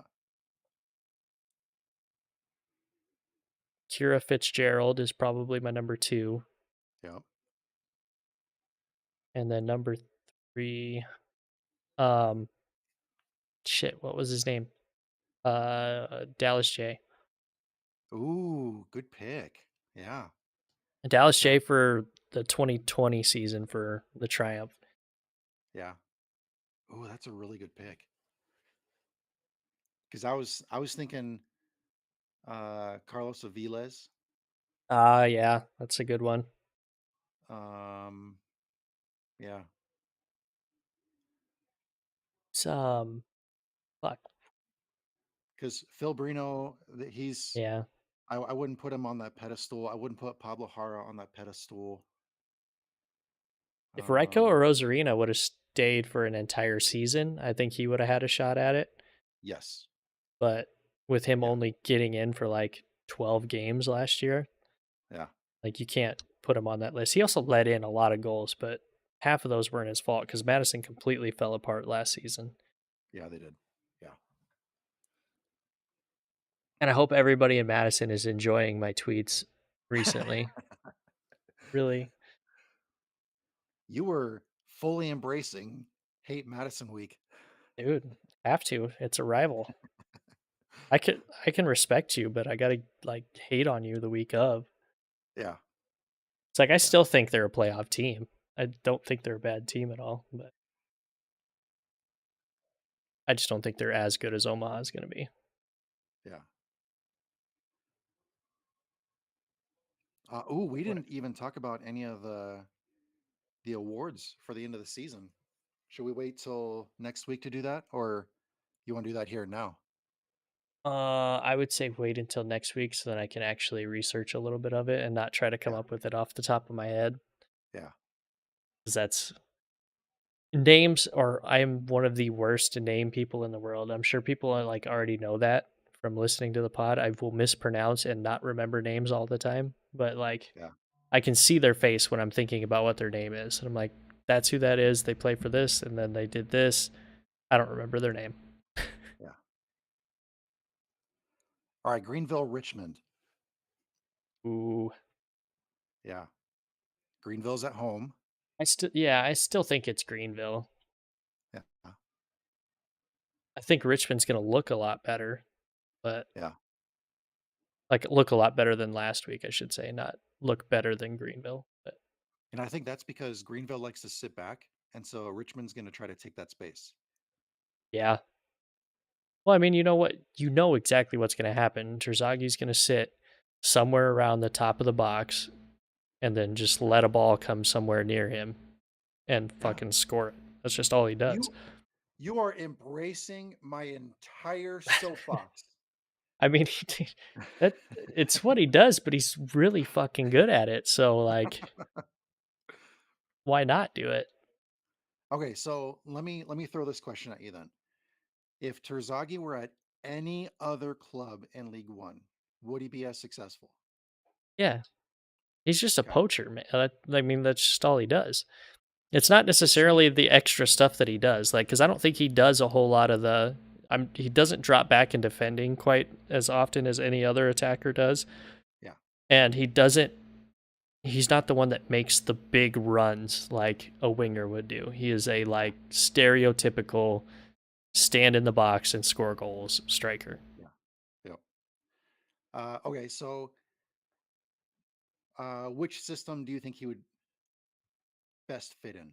A: Kira Fitzgerald is probably my number two.
B: Yeah.
A: And then number three, um, shit, what was his name? Dallas J.
B: Ooh, good pick. Yeah.
A: Dallas
B: Yeah.
A: J for the 2020 season for the Triumph.
B: Yeah. Oh, that's a really good pick. Because I was thinking Carlos Aviles.
A: Ah, yeah, that's a good one.
B: Um, yeah.
A: It's, fuck,
B: Because Phil Brino, he's
A: yeah.
B: I wouldn't put him on that pedestal. I wouldn't put Pablo Hara on that pedestal.
A: If Reiko
B: Um,
A: or Rosarina would have stayed for an entire season, I think he would have had a shot at it.
B: yes.
A: But with him
B: Yeah.
A: only getting in for like 12 games last year,
B: Yeah.
A: like you can't put him on that list. He also let in a lot of goals, but half of those weren't his fault because Madison completely fell apart last season.
B: Yeah, they did. Yeah.
A: And I hope everybody in Madison is enjoying my tweets recently. Really,
B: You were fully embracing Hate Madison Week.
A: dude, have to. It's a rival. I can respect you, but I gotta like hate on you the week of.
B: Yeah.
A: It's like I
B: Yeah.
A: still think they're a playoff team. I don't think they're a bad team at all, but I just don't think they're as good as Omaha is going to be.
B: Yeah. Oh, we
A: What?
B: didn't even talk about any of the awards for the end of the season. Should we wait till next week to do that, or you want to do that here and now?
A: I would say wait until next week so that I can actually research a little bit of it and not try to come
B: Yeah.
A: up with it off the top of my head.
B: Yeah.
A: Because that's names, or I am one of the worst to name people in the world. I'm sure people are like already know that from listening to the pod. I will mispronounce and not remember names all the time, but like
B: Yeah.
A: I can see their face when I'm thinking about what their name is. And I'm like, that's who that is. They play for this and then they did this. I don't remember their name.
B: Yeah. All right. Greenville, Richmond.
A: Ooh.
B: Yeah. Greenville's at home.
A: I still think it's Greenville.
B: Yeah.
A: I think Richmond's gonna look a lot better, but
B: Yeah.
A: like look a lot better than last week, I should say, not look better than Greenville. But
B: And I think that's because Greenville likes to sit back. And so Richmond's going to try to take that space.
A: yeah. Well, I mean, you know what? You know exactly what's gonna happen. Terzagi's gonna sit somewhere around the top of the box and then just let a ball come somewhere near him and
B: Yeah.
A: fucking score it. That's just all he does.
B: You you are embracing my entire soapbox.
A: I mean, that it's what he does, but he's really fucking good at it. So like, why not do it?
B: Okay, so let me throw this question at you then. If Terzaghi were at any other club in League One, would he be as successful?
A: Yeah, he's just a
B: Okay.
A: poacher, man. I mean, that's just all he does. It's not
B: See,
A: necessarily the extra stuff that he does, like, because I don't think he does a whole lot of the. He doesn't drop back in defending quite as often as any other attacker does,
B: yeah,
A: and he doesn't. He's not the one that makes the big runs like a winger would do. He is a like stereotypical stand in the box and score goals striker.
B: yeah, yeah. Okay, so which system do you think he would best fit in?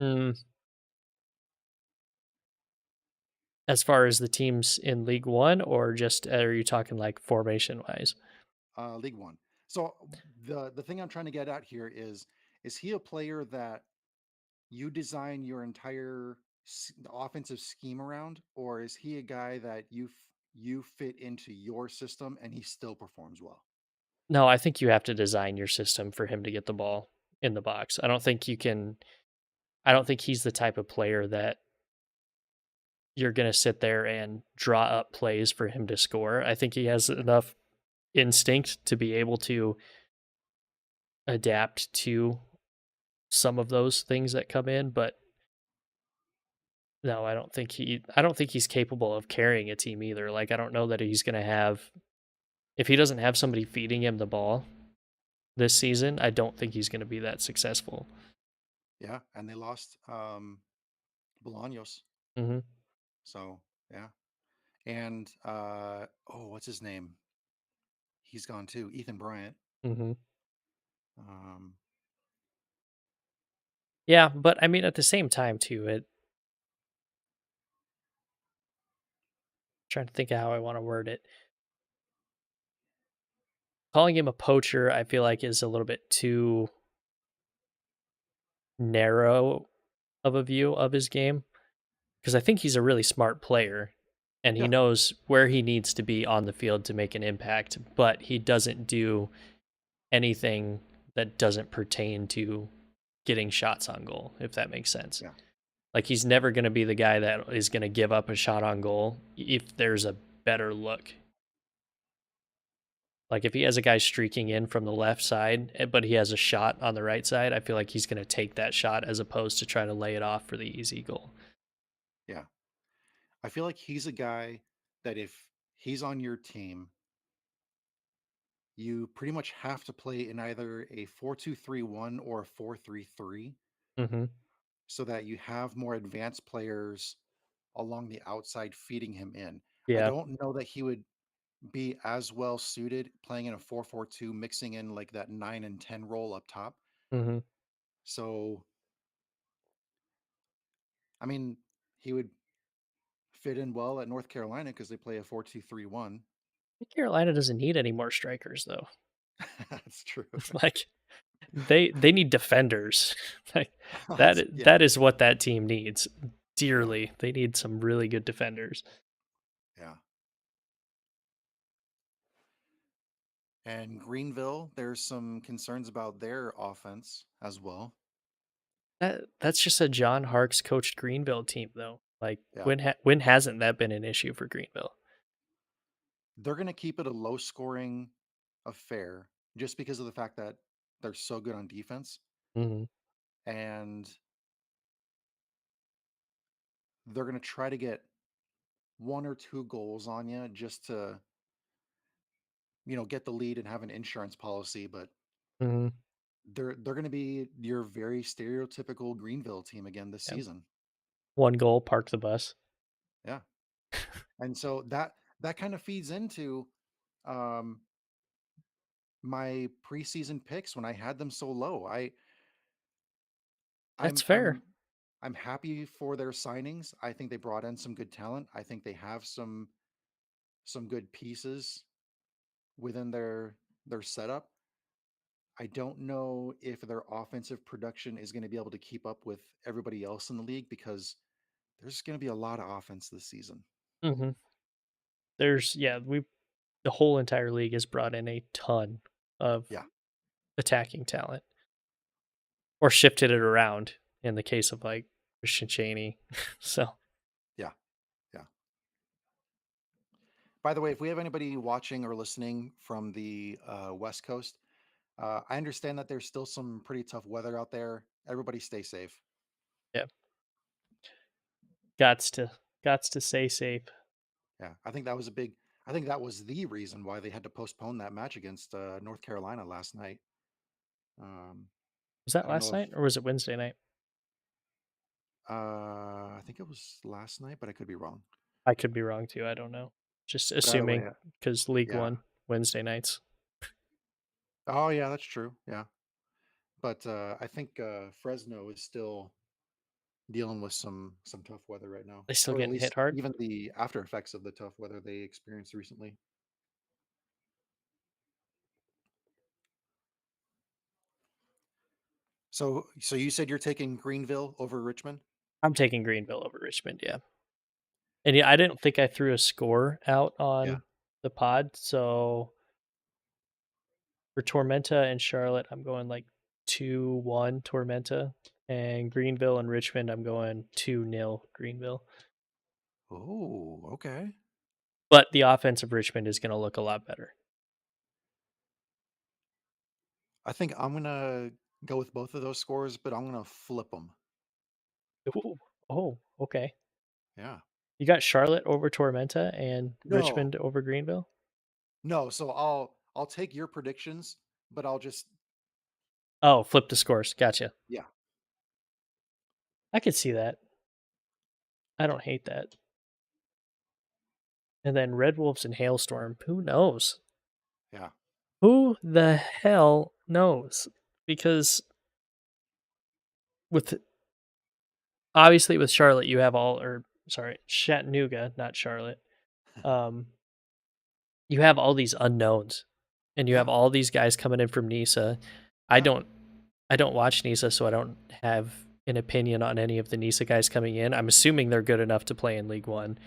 A: Mm, as far as the teams in League One, or just are you talking like formation wise?
B: League One. So the thing I'm trying to get at here is he a player that you design your entire offensive scheme around, or is he a guy that you fit into your system and he still performs well?
A: No, I think you have to design your system for him to get the ball in the box. I don't think you can. I don't think he's the type of player that you're going to sit there and draw up plays for him to score. I think he has enough instinct to be able to adapt to some of those things that come in, but no, I don't think he's capable of carrying a team either. Like I don't know that he's going to have if he doesn't have somebody feeding him the ball this season, I don't think he's going to be that successful.
B: Yeah, and they lost Bolaños.
A: Mhm.
B: So yeah. And oh, what's his name? He's gone too. Ethan Bryant.
A: Mhm.
B: Um,
A: Yeah, but I mean at the same time too, it trying to think of how I want to word it. Calling him a poacher, I feel like is a little bit too narrow of a view of his game because I think he's a really smart player and he
B: yeah,
A: knows where he needs to be on the field to make an impact, but he doesn't do anything that doesn't pertain to getting shots on goal, if that makes sense.
B: yeah,
A: Like he's never going to be the guy that is going to give up a shot on goal if there's a better look. Like if he has a guy streaking in from the left side, but he has a shot on the right side, I feel like he's going to take that shot as opposed to try to lay it off for the easy goal.
B: yeah. I feel like he's a guy that if he's on your team, you pretty much have to play in either a 4-2-3-1 or a 4-3-3
A: Hmm.
B: so that you have more advanced players along the outside feeding him in. I
A: Yeah.
B: don't know that he would be as well suited playing in a 4-4-2, mixing in like that 9 and 10 role up top.
A: Hmm.
B: So, I mean, he would fit in well at North Carolina because they play a 4-2-3-1.
A: Carolina doesn't need any more strikers though.
B: That's true.
A: Like they need defenders. Like
B: Yeah,
A: that is what that team needs
B: yeah,
A: dearly. They need some really good defenders.
B: yeah. And Greenville, there's some concerns about their offense as well.
A: That's just a John Harkes coached Greenville team though. Like
B: Yeah.
A: when hasn't that been an issue for Greenville?
B: They're going to keep it a low scoring affair just because of the fact that they're so good on defense.
A: Hmm.
B: And they're going to try to get one or two goals on you just to, get the lead and have an insurance policy. But
A: Hmm.
B: they're going to be your very stereotypical Greenville team again this
A: Yeah.
B: season.
A: 1 goal, park the bus.
B: Yeah. And so that kind of feeds into um my preseason picks when I had them so low.
A: That's
B: I'm
A: fair.
B: I'm I'm happy for their signings. I think they brought in some good talent. I think they have some good pieces within their setup. I don't know if their offensive production is going to be able to keep up with everybody else in the league because there's going to be a lot of offense this season.
A: Mhm. There's yeah, we the whole entire league has brought in a ton of
B: Yeah,
A: attacking talent or shifted it around in the case of, like, Christian Chaney. So,
B: yeah, yeah. By the way, if we have anybody watching or listening from the West Coast, I understand that there's still some pretty tough weather out there. Everybody stay safe.
A: yeah, gots to gots to stay safe.
B: Yeah, I think that was a big. I think that was the reason why they had to postpone that match against North Carolina last night. Um,
A: Was
B: I
A: that
B: don't know
A: last
B: if
A: night or was it Wednesday night?
B: I think it was last night, but I could be wrong.
A: I could be wrong too, I don't know. Just
B: But either
A: assuming
B: way,
A: because League
B: yeah.
A: 1, Wednesday nights.
B: Oh yeah, that's true. Yeah, but I think Fresno is still dealing with some tough weather right now,
A: They still
B: or at
A: getting
B: least
A: hit hard?
B: even the after effects of the tough weather they experienced recently. So you said you're taking Greenville over Richmond?
A: I'm taking Greenville over Richmond, yeah. And, yeah, I didn't think I threw a score out
B: Yeah.
A: on the pod, so for Tormenta and Charlotte, I'm going, like, 2-1 Tormenta, and Greenville and Richmond, I'm going 2-0 Greenville.
B: Oh, okay.
A: But the offense of Richmond is gonna look a lot better.
B: I think I'm gonna go with both of those scores, but I'm gonna flip them.
A: Ooh, oh, okay.
B: Yeah.
A: You got Charlotte over Tormenta and
B: No,
A: Richmond over Greenville?
B: no. So I'll take your predictions, but I'll just
A: Oh, flip the scores, gotcha.
B: yeah,
A: I could see that. I don't hate that. And then Red Wolves and Hailstorm, who knows?
B: yeah.
A: Who the hell knows? Because with obviously with Charlotte, you have all or sorry, Chattanooga, not Charlotte. Um, you have all these unknowns, and you have
B: Yeah,
A: all these guys coming in from NISA. I
B: yeah.
A: don't I don't watch NISA, so I don't have an opinion on any of the NISA guys coming in. I'm assuming they're good enough to play in League One.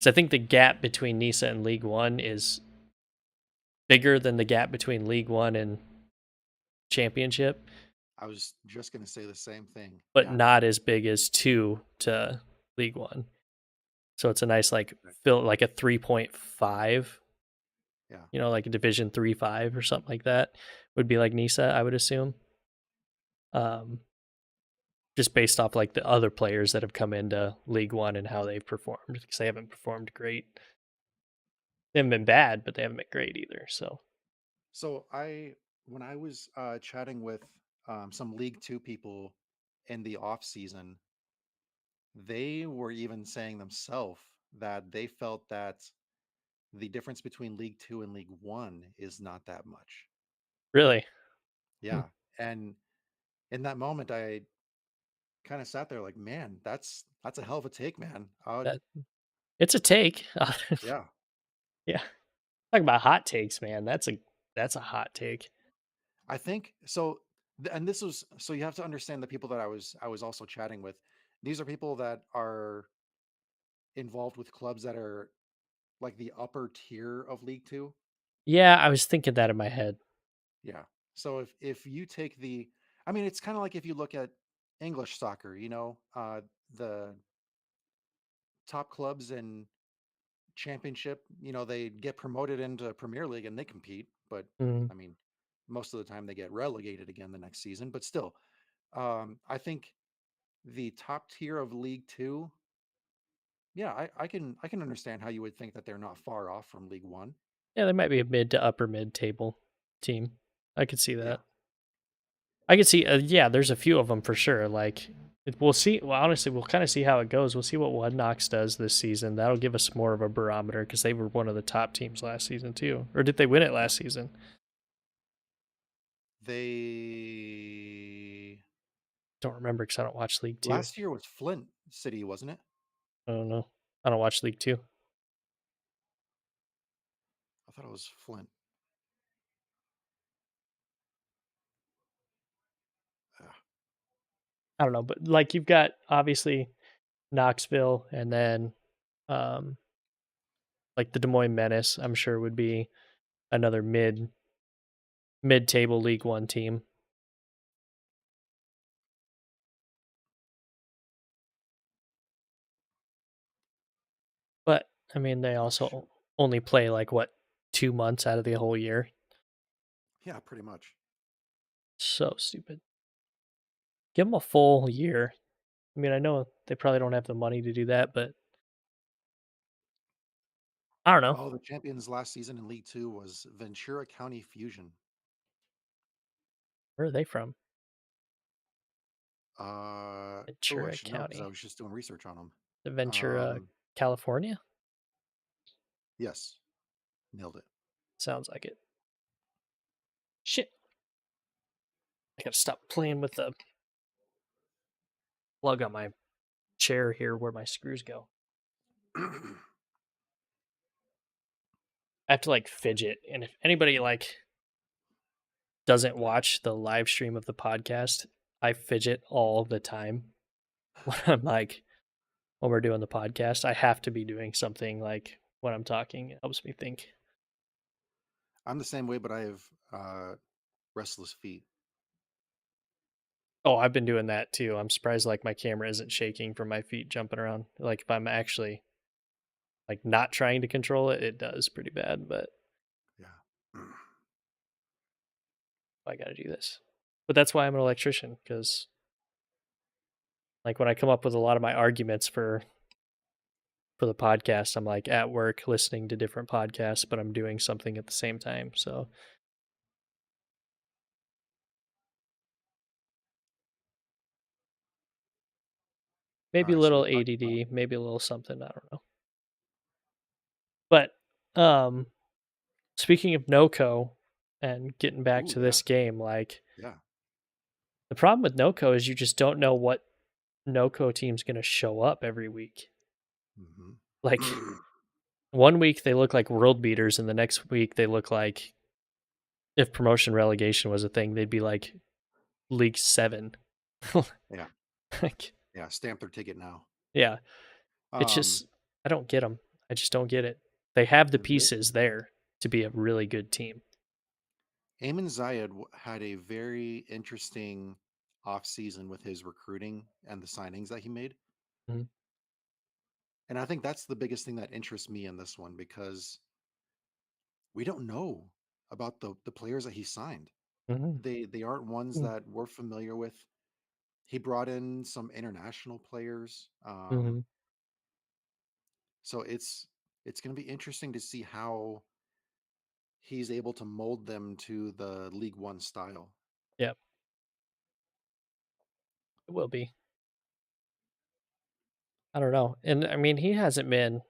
A: So I think the gap between NISA and League One is bigger than the gap between League One and Championship,
B: I was just gonna say the same thing.
A: but
B: Yeah.
A: not as big as 2 to League One. So it's a nice like
B: Okay.
A: fill like a 3.5,
B: Yeah.
A: like a Division 3-5 or something like that would be like NISA, I would assume. Um, just based off like the other players that have come into League One and how they've performed because they haven't performed great. They haven't been bad, but they haven't been great either. So
B: So when I was chatting with some League Two people in the off season, they were even saying themselves that they felt that the difference between League Two and League One is not that much.
A: really, hmm,
B: Yeah. And in that moment, I kind of sat there like, man, that's a hell of a take, man.
A: that it's a take.
B: Yeah.
A: Yeah, talk about hot takes, man. That's a hot take.
B: I think so. And this was so you have to understand the people that I was also chatting with. These are people that are involved with clubs that are like the upper tier of League Two.
A: Yeah, I was thinking that in my head.
B: Yeah. So if you take the, I mean, it's kind of like if you look at English soccer, the top clubs in Championship, they get promoted into Premier League and they compete, but
A: Mhm.
B: I mean, most of the time they get relegated again the next season. But still, I think the top tier of League Two, yeah, I can understand how you would think that they're not far off from League One.
A: Yeah, they might be a mid to upper mid table team. I could see
B: Yeah,
A: that. I could see, yeah, there's a few of them for sure. Like We'll see. Well, honestly, we'll kind of see how it goes. We'll see what One Knox does this season. That'll give us more of a barometer because they were one of the top teams last season too. Or did they win it
B: Yeah.
A: last season?
B: They
A: Don't remember because I don't watch League Two.
B: last year was Flint City, wasn't it?
A: I don't know. I don't watch League Two.
B: I thought it was Flint. Ah,
A: I don't know, but like you've got obviously Knoxville and then um like the Des Moines Menace, I'm sure would be another mid table League One team. But I mean they
B: oh shoot.
A: also only play like what 2 months out of the whole year.
B: Yeah, pretty much.
A: So stupid. Give them a full year. I mean, I know they probably don't have the money to do that, but I don't know.
B: Oh, the champions last season in League Two was Ventura County Fusion.
A: Where are they from?
B: Oh, I
A: Ventura
B: should know because I
A: County.
B: was just doing research on them.
A: The Ventura,
B: Um,
A: California?
B: yes, nailed it.
A: Sounds like it. Shit. I gotta stop playing with the plug on my chair here where my screws go. I have to like fidget. And if anybody like doesn't watch the live stream of the podcast, I fidget all the time when I'm like when we're doing the podcast. I have to be doing something like when I'm talking. It helps me think.
B: I'm the same way, but I have restless feet.
A: Oh, I've been doing that too. I'm surprised like my camera isn't shaking from my feet jumping around. Like if I'm actually like not trying to control it, it does pretty bad, but
B: Yeah.
A: I got to do this. But that's why I'm an electrician cuz like when I come up with a lot of my arguments for the podcast, I'm like at work listening to different podcasts, but I'm doing something at the same time. So maybe
B: All
A: a
B: right, so
A: little
B: we're talking about.
A: ADD, maybe a little something, I don't know. But um speaking of NoCo and getting back
B: Ooh,
A: to
B: yeah,
A: this game, like
B: yeah.
A: the problem with NoCo is you just don't know what NoCo team's going to show up every week. Like
B: Hmm.
A: one week they look like world beaters, and the next week they look like if promotion relegation was a thing, they'd be like League 7.
B: Yeah,
A: Like,
B: yeah. Stamp their ticket now.
A: yeah, it's
B: Um,
A: just I don't get them. I just don't get it. They have the
B: the,
A: pieces there to be a really good team.
B: Ayman Zayed had a very interesting off season with his recruiting and the signings that he made.
A: Mhm.
B: And I think that's the biggest thing that interests me in this one because we don't know about the players that he signed.
A: Mhm.
B: They aren't ones
A: Mm.
B: that we're familiar with. He brought in some international players.
A: Mhm.
B: So it's going to be interesting to see how he's able to mold them to the League One style.
A: Yep, it will be. I don't know. And I mean, he hasn't been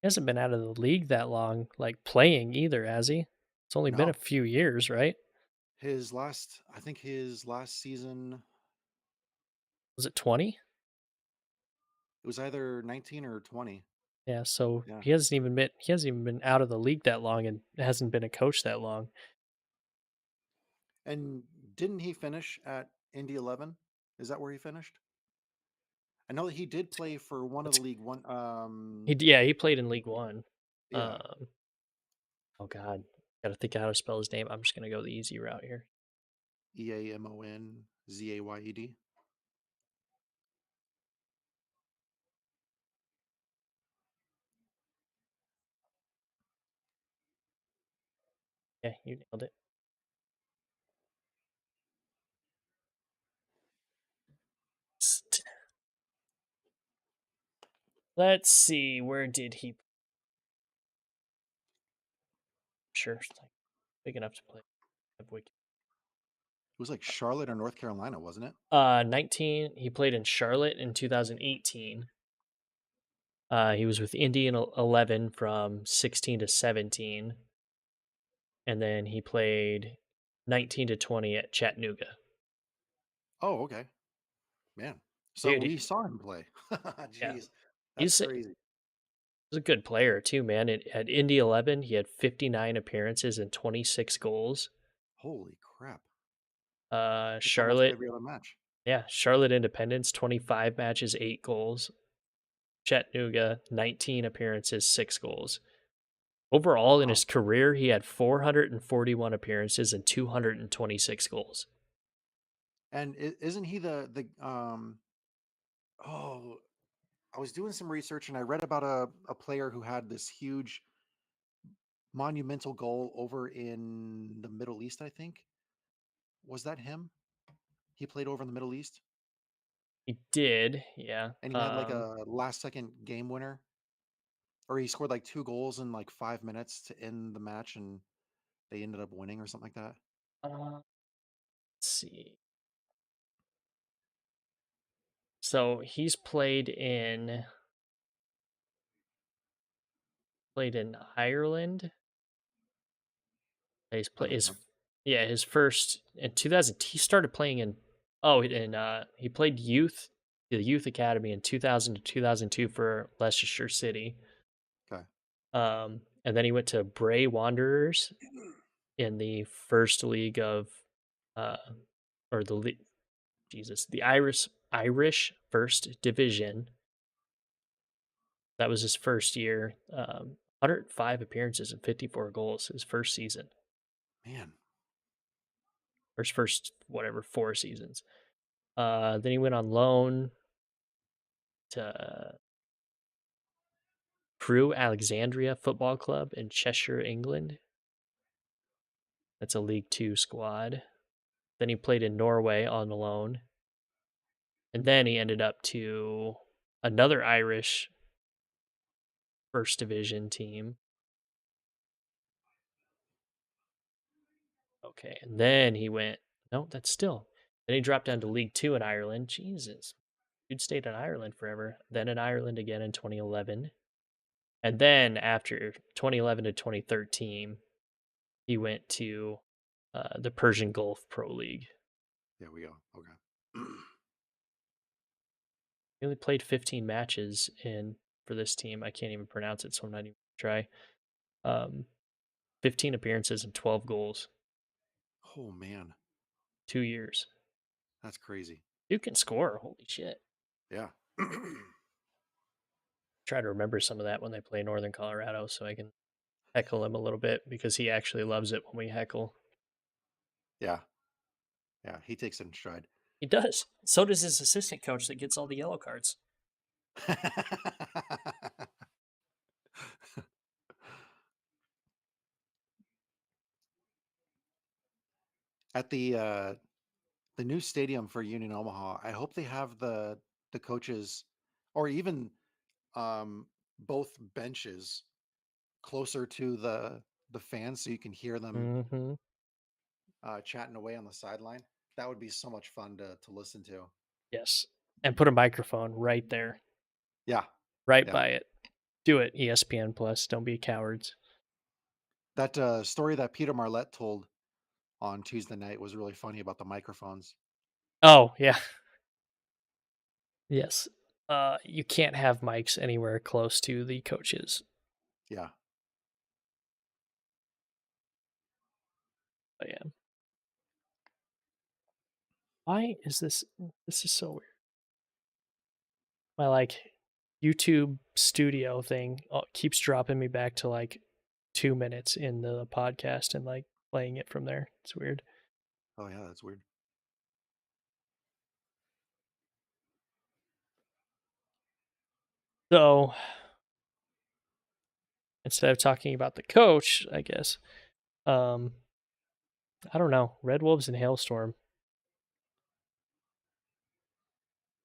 A: out of the league that long, like playing either, has he? It's only been a
B: No,
A: few years, right?
B: I think his last season,
A: Was it 20?
B: it was either 19 or 20.
A: Yeah, so
B: Yeah.
A: he hasn't even been out of the league that long and hasn't been a coach that long.
B: And didn't he finish at Indy 11? Is that where he finished? I know that he did play for one of
A: That's
B: the League One.
A: yeah, he played in League One.
B: Yeah,
A: Um, oh God, gotta think of how to spell his name. I'm just gonna go the easy route here.
B: Eamonzayed.
A: Yeah, you nailed it. Let's see, where did he? Sure, it's like big enough to play.
B: was like Charlotte or North Carolina, wasn't it?
A: 19. He played in Charlotte in 2018. He was with Indy in 11 from 16 to 17, and then he played 19 to 20 at Chattanooga.
B: Oh, okay. Man. So
A: Dude,
B: we saw him play.
A: yeah,
B: Jeez. That's
A: he's
B: crazy.
A: a good player too, man. At Indy 11, he had 59 appearances and 26 goals.
B: Holy crap. It's almost
A: Charlotte,
B: every other match.
A: yeah, Charlotte Independence, 25 matches, 8 goals. Chattanooga, 19 appearances, 6 goals. Overall, in
B: Wow.
A: his career, he had 441 appearances and 226 goals.
B: And isn't he the oh, I was doing some research and I read about a player who had this huge monumental goal over in the Middle East, I think. Was that him? He played over in the Middle East
A: He did, yeah.
B: and he had like a last second game winner, or he scored like two goals in like 5 minutes to end the match and they ended up winning or something like that.
A: Let's see. So he's played in Ireland. He's
B: That
A: play
B: makes
A: his
B: sense.
A: Yeah, his first in 2000. He started playing in he played the youth academy in 2000 to 2002 for Leicestershire City.
B: Okay.
A: And then he went to Bray Wanderers in the first league of, uh, or the Irish First Division. That was his first year. 105 appearances and 54 goals his first season,
B: Man.
A: or his first whatever 4 seasons. Then he went on loan to Crewe Alexandria Football Club in Cheshire, England. That's a League Two squad. Then he played in Norway on loan, and then he ended up to another Irish First Division team. Okay, and then he went. No, that's still. Then he dropped down to League Two in Ireland. Jesus, dude stayed in Ireland forever. Then in Ireland again in 2011, and then after 2011 to 2013, he went to the Persian Gulf Pro League.
B: There we go. Okay.
A: He only played 15 matches for this team. I can't even pronounce it, so I'm not even gonna try. 15 appearances and 12 goals,
B: Oh man.
A: 2 years.
B: That's crazy.
A: Dude can score. Holy shit.
B: Yeah.
A: Try to remember some of that when they play Northern Colorado so I can heckle him a little bit because he actually loves it when we heckle.
B: Yeah. Yeah. He takes it in stride.
A: He does. So does his assistant coach that gets all the yellow cards.
B: At the new stadium for Union Omaha, I hope they have the coaches or even both benches closer to the fans so you can hear them
A: Mm-hmm.
B: chatting away on the sideline. That would be so much fun to listen to.
A: Yes. And put a microphone right there,
B: Yeah.
A: right
B: Yeah.
A: by it. Do it, ESPN Plus. Don't be cowards.
B: That story that Peter Marlette told on Tuesday night was really funny about the microphones.
A: Oh, yeah. Yes. You can't have mics anywhere close to the coaches.
B: Yeah.
A: But yeah. Why is this? This is so weird. My YouTube studio thing keeps dropping me back to 2 minutes in the podcast and playing it from there. It's weird.
B: Oh yeah, that's weird.
A: So instead of talking about the coach, I guess, I don't know. Red Wolves and Hailstorm.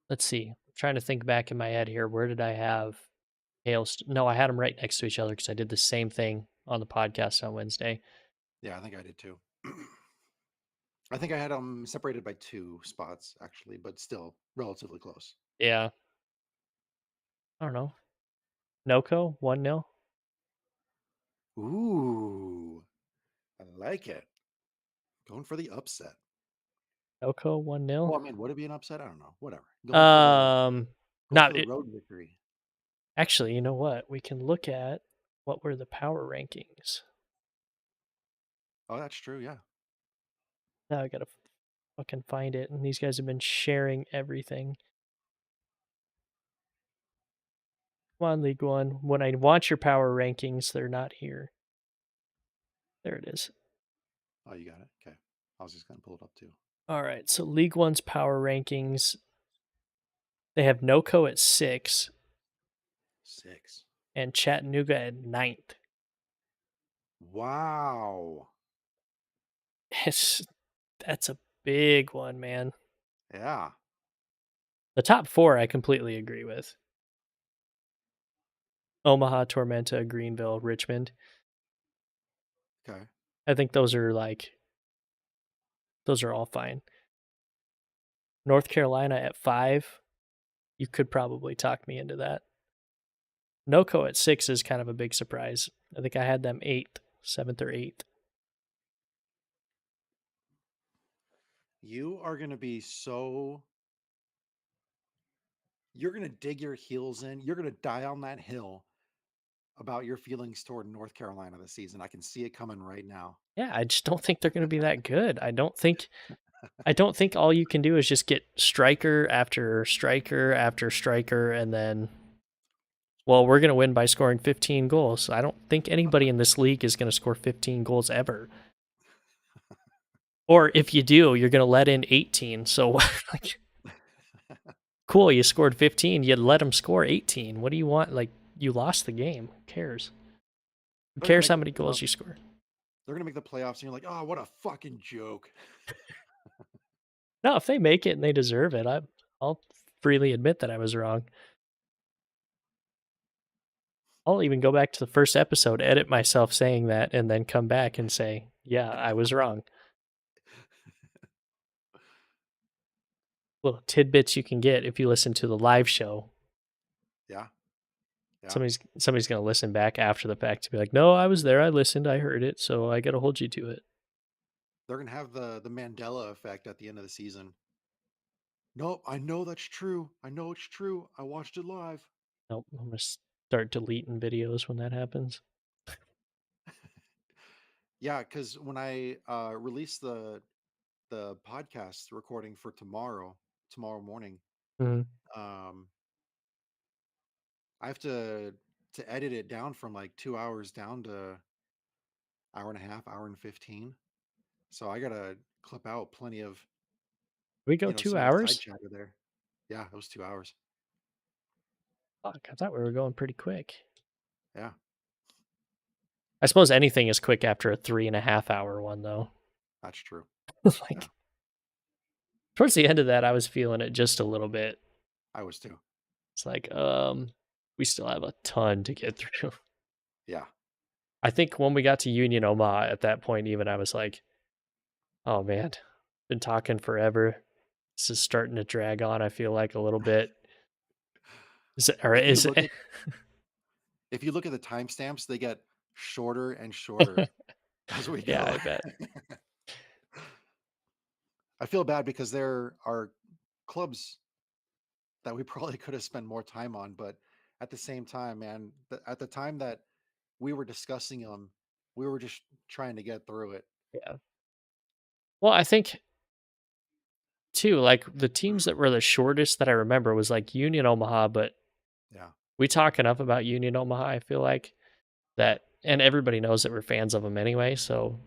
A: Let's see. I'm trying to think back in my head here. Where did I have Hailstorm? No, I had them right next to each other because I did the same thing on the podcast on Wednesday.
B: Yeah, I think I did too. I think I had them separated by 2 spots actually, but still relatively close.
A: Yeah. I don't know. NoCo 1-0.
B: Ooh, I like it. Going for the upset.
A: NoCo 1-0.
B: Well, I mean, would it be an upset? I don't know. Whatever.
A: Um,
B: Going for
A: not
B: the
A: it.
B: road victory.
A: Actually, you know what? We can look at what were the power rankings.
B: Oh, that's true. Yeah.
A: Now I gotta fucking find it, and these guys have been sharing everything. Come on, League One. When I want your power rankings, they're not here. There it is.
B: Oh, you got it. Okay. I was just gonna pull it up too.
A: All right, so League One's power rankings. They have NoCo at 6
B: 6.
A: and Chattanooga at 9th.
B: Wow.
A: That's a big one, man.
B: Yeah.
A: The top 4 I completely agree with. Omaha, Tormenta, Greenville, Richmond.
B: Okay.
A: I think those are all fine. North Carolina at 5. You could probably talk me into that. NoCo at 6 is kind of a big surprise. I think I had them 8th, 7th or 8th.
B: You are gonna be so. You're gonna dig your heels in. You're gonna die on that hill about your feelings toward North Carolina this season. I can see it coming right now.
A: Yeah, I just don't think they're going to be that good. I don't think all you can do is just get striker after striker after striker and then well, we're going to win by scoring 15 goals. I don't think anybody in this league is going to score 15 goals ever. Or if you do, you're going to let in 18. So like cool, you scored 15, you let them score 18. What do you want? Like you lost the game. Who cares? Who
B: They're gonna
A: cares
B: make
A: how
B: the
A: many goals you score?
B: They're gonna make the playoffs, and you're like, oh, what a fucking joke.
A: No, if they make it and they deserve it, I'll freely admit that I was wrong. I'll even go back to the first episode, edit myself saying that, and then come back and say, yeah, I was wrong. Little tidbits you can get if you listen to the live show.
B: Yeah. Yeah.
A: Somebody's gonna listen back after the fact to be like, no, I was there, I listened, I heard it, so I gotta hold you to it.
B: They're gonna have the Mandela effect at the end of the season. Nope, I know that's true. I know it's true. I watched it live.
A: Nope, I'm gonna start deleting videos when that happens.
B: Yeah, because when I release the podcast recording for tomorrow morning,
A: Mhm.
B: um, I have to edit it down from like 2 hours down to hour and a half, hour and 15. So I gotta clip out plenty of
A: We go two
B: some of the side
A: hours?
B: chatter there. Yeah, it was 2 hours.
A: Fuck, I thought we were going pretty quick.
B: Yeah,
A: I suppose anything is quick after a 3.5 hour one, though.
B: that's true.
A: Like
B: Yeah,
A: towards the end of that, I was feeling it just a little bit.
B: I was too.
A: It's like, we still have a ton to get through.
B: Yeah.
A: I think when we got to Union Omaha at that point, even I was like, oh man, been talking forever. This is starting to drag on, I feel like a little bit. Is it, or
B: If you
A: is
B: look
A: it?
B: at if you look at the timestamps, they get shorter and shorter as we
A: Yeah,
B: go.
A: I bet.
B: I feel bad because there are clubs that we probably could have spent more time on, but at the same time, man, at the time that we were discussing them, we were just trying to get through it.
A: Yeah. Well, I think too, like the teams that were the shortest that I remember was like Union Omaha, but
B: Yeah.
A: we talk enough about Union Omaha, I feel like that, and everybody knows that we're fans of them anyway. So,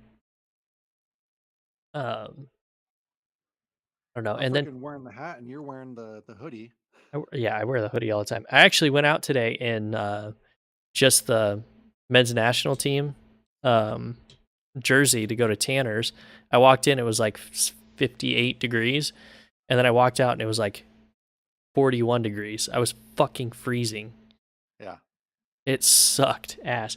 A: um, I don't know.
B: I'm
A: And then,
B: freaking wearing the hat and you're wearing the hoodie.
A: yeah, I wear the hoodie all the time. I actually went out today in just the men's national team um, jersey to go to Tanner's. I walked in, it was like 58 degrees, and then I walked out and it was like 41 degrees. I was fucking freezing.
B: Yeah.
A: It sucked ass.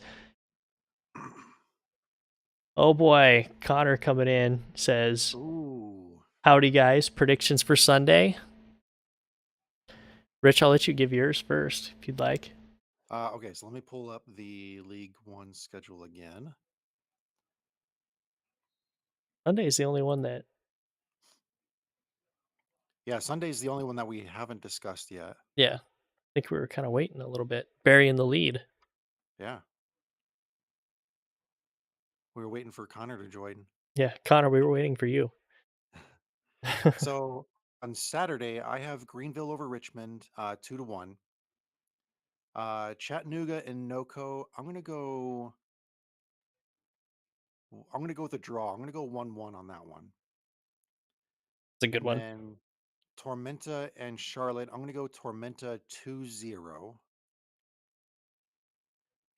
A: Oh boy, Connor coming in says,
B: Ooh.
A: "Howdy guys, predictions for Sunday." Rich, I'll let you give yours first if you'd like.
B: Okay, so let me pull up the League One schedule again.
A: Sunday is the only one that,
B: Yeah, Sunday's the only one that we haven't discussed yet.
A: yeah, I think we were kind of waiting a little bit, burying the lead.
B: Yeah, we were waiting for Connor to join.
A: Yeah, Connor, we were waiting for you.
B: So on Saturday, I have Greenville over Richmond, 2-1. Chattanooga and NoCo. I'm gonna go with a draw. I'm gonna go 1-1 on that one.
A: It's a good
B: And
A: one.
B: then Tormenta and Charlotte. I'm gonna go Tormenta 2-0.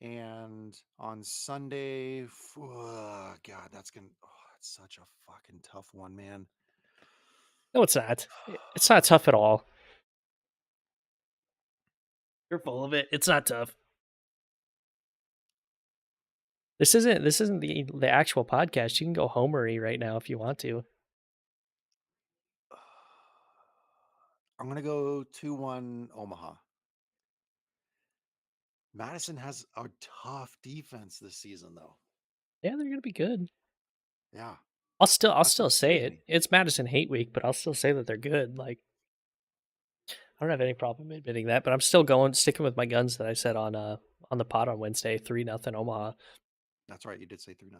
B: And on Sunday, God, that's such a fucking tough one, man.
A: No, it's not. It's not tough at all. You're full of it. It's not tough. This isn't the actual podcast. You can go homery right now if you want to.
B: I'm gonna go 2-1 Omaha. Madison has a tough defense this season, though.
A: Yeah, they're gonna be good.
B: Yeah,
A: I'll
B: that's
A: still
B: what
A: say
B: scares
A: it.
B: me.
A: It's Madison Hate Week, but I'll still say that they're good. Like I don't have any problem admitting that, but I'm still sticking with my guns that I said on the pod on Wednesday, 3-0 Omaha.
B: That's right. You did say 3-0.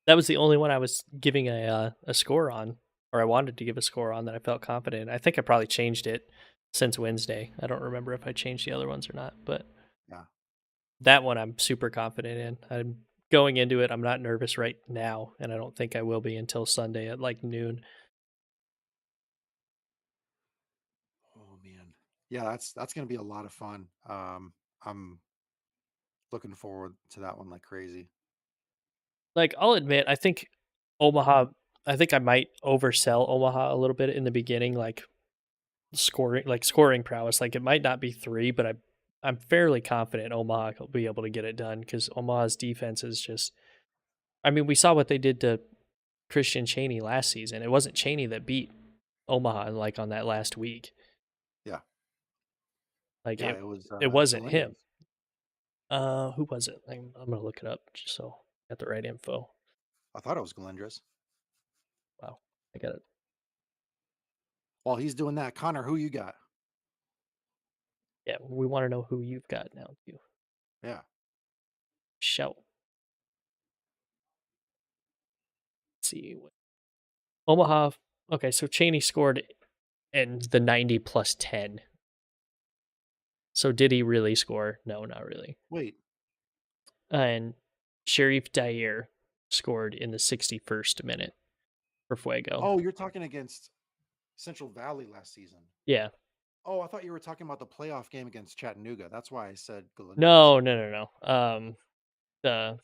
A: That was the only one I was giving a score on, or I wanted to give a score on that I felt confident. I think I probably changed it since Wednesday. I don't remember if I changed the other ones or not, but
B: Yeah.
A: that one I'm super confident in. I'm going into it. I'm not nervous right now, and I don't think I will be until Sunday at like noon.
B: Oh man. Yeah, that's gonna be a lot of fun. I'm looking forward to that one like crazy.
A: Like I'll admit, I think Omaha. I think I might oversell Omaha a little bit in the beginning, scoring prowess. Like it might not be three, but I'm fairly confident Omaha will be able to get it done because Omaha's defense is just. I mean, we saw what they did to Christian Cheney last season. It wasn't Cheney that beat Omaha like on that last week.
B: Yeah.
A: Like
B: Yeah, it was
A: it wasn't him.
B: Galindez.
A: Who was it? I'm gonna look it up just so I got the right info.
B: I thought it was Galindez.
A: Wow, I got it.
B: While he's doing that, Connor, who you got?
A: Yeah, we want to know who you've got now too.
B: Yeah.
A: Shout. Let's see. Omaha. Okay, so Cheney scored in the 90 plus 10. So did he really score? No, not really.
B: Wait.
A: And Sharif Dyer scored in the 61st minute for Fuego.
B: Oh, you're talking against Central Valley last season.
A: Yeah.
B: Oh, I thought you were talking about the playoff game against Chattanooga. That's why I said Galindez.
A: No, no, no, no. The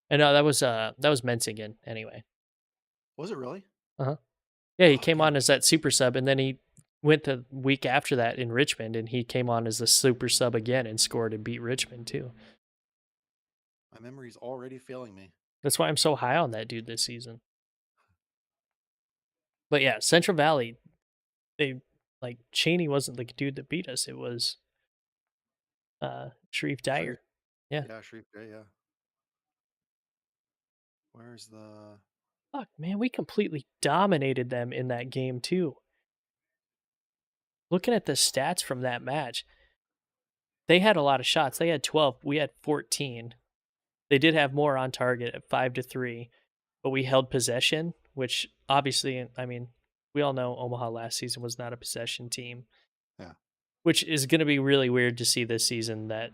A: and no, that was Menzigen anyway.
B: Was it really?
A: Uh-huh. Yeah, he
B: Oh,
A: came
B: damn.
A: on as that super sub, and then he went the week after that in Richmond, and he came on as the super sub again and scored and beat Richmond too.
B: My memory's already failing me.
A: That's why I'm so high on that dude this season. But yeah, Central Valley, they like Cheney wasn't the dude that beat us. It was Sharif
B: Sharif.
A: Dyer. Yeah.
B: Yeah, Sharif Day, yeah. Where's the
A: Fuck, man, we completely dominated them in that game too. Looking at the stats from that match, they had a lot of shots. They had 12. We had 14. They did have more on target at 5-3, but we held possession, which obviously, I mean, we all know Omaha last season was not a possession team,
B: Yeah.
A: which is going to be really weird to see this season that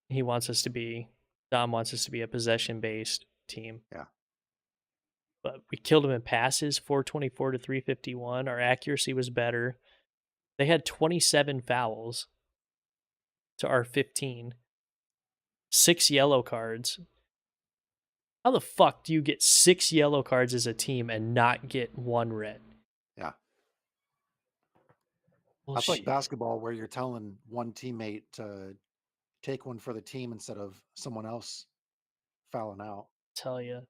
A: he wants us to be, Dom wants us to be a possession based team.
B: Yeah.
A: But we killed him in passes, 424 to 351. Our accuracy was better. They had 27 fouls to our 15, 6 yellow cards. How the fuck do you get 6 yellow cards as a team and not get 1 red?
B: Yeah. That's like
A: Bullshit.
B: basketball where you're telling one teammate to take one for the team instead of someone else fouling out.
A: Tell you.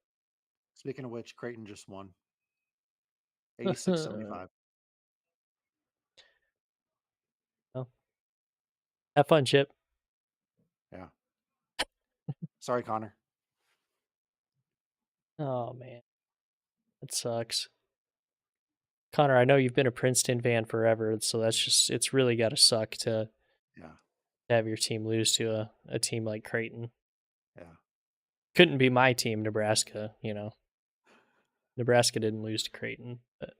B: Speaking of which, Creighton just won 86-75.
A: Well, have fun, Chip.
B: Yeah. Sorry, Connor.
A: Oh man, that sucks. Connor, I know you've been a Princeton fan forever, so it's really got to suck to
B: Yeah.
A: have your team lose to a team like Creighton.
B: Yeah.
A: Couldn't be my team, Nebraska. Nebraska didn't lose to Creighton, but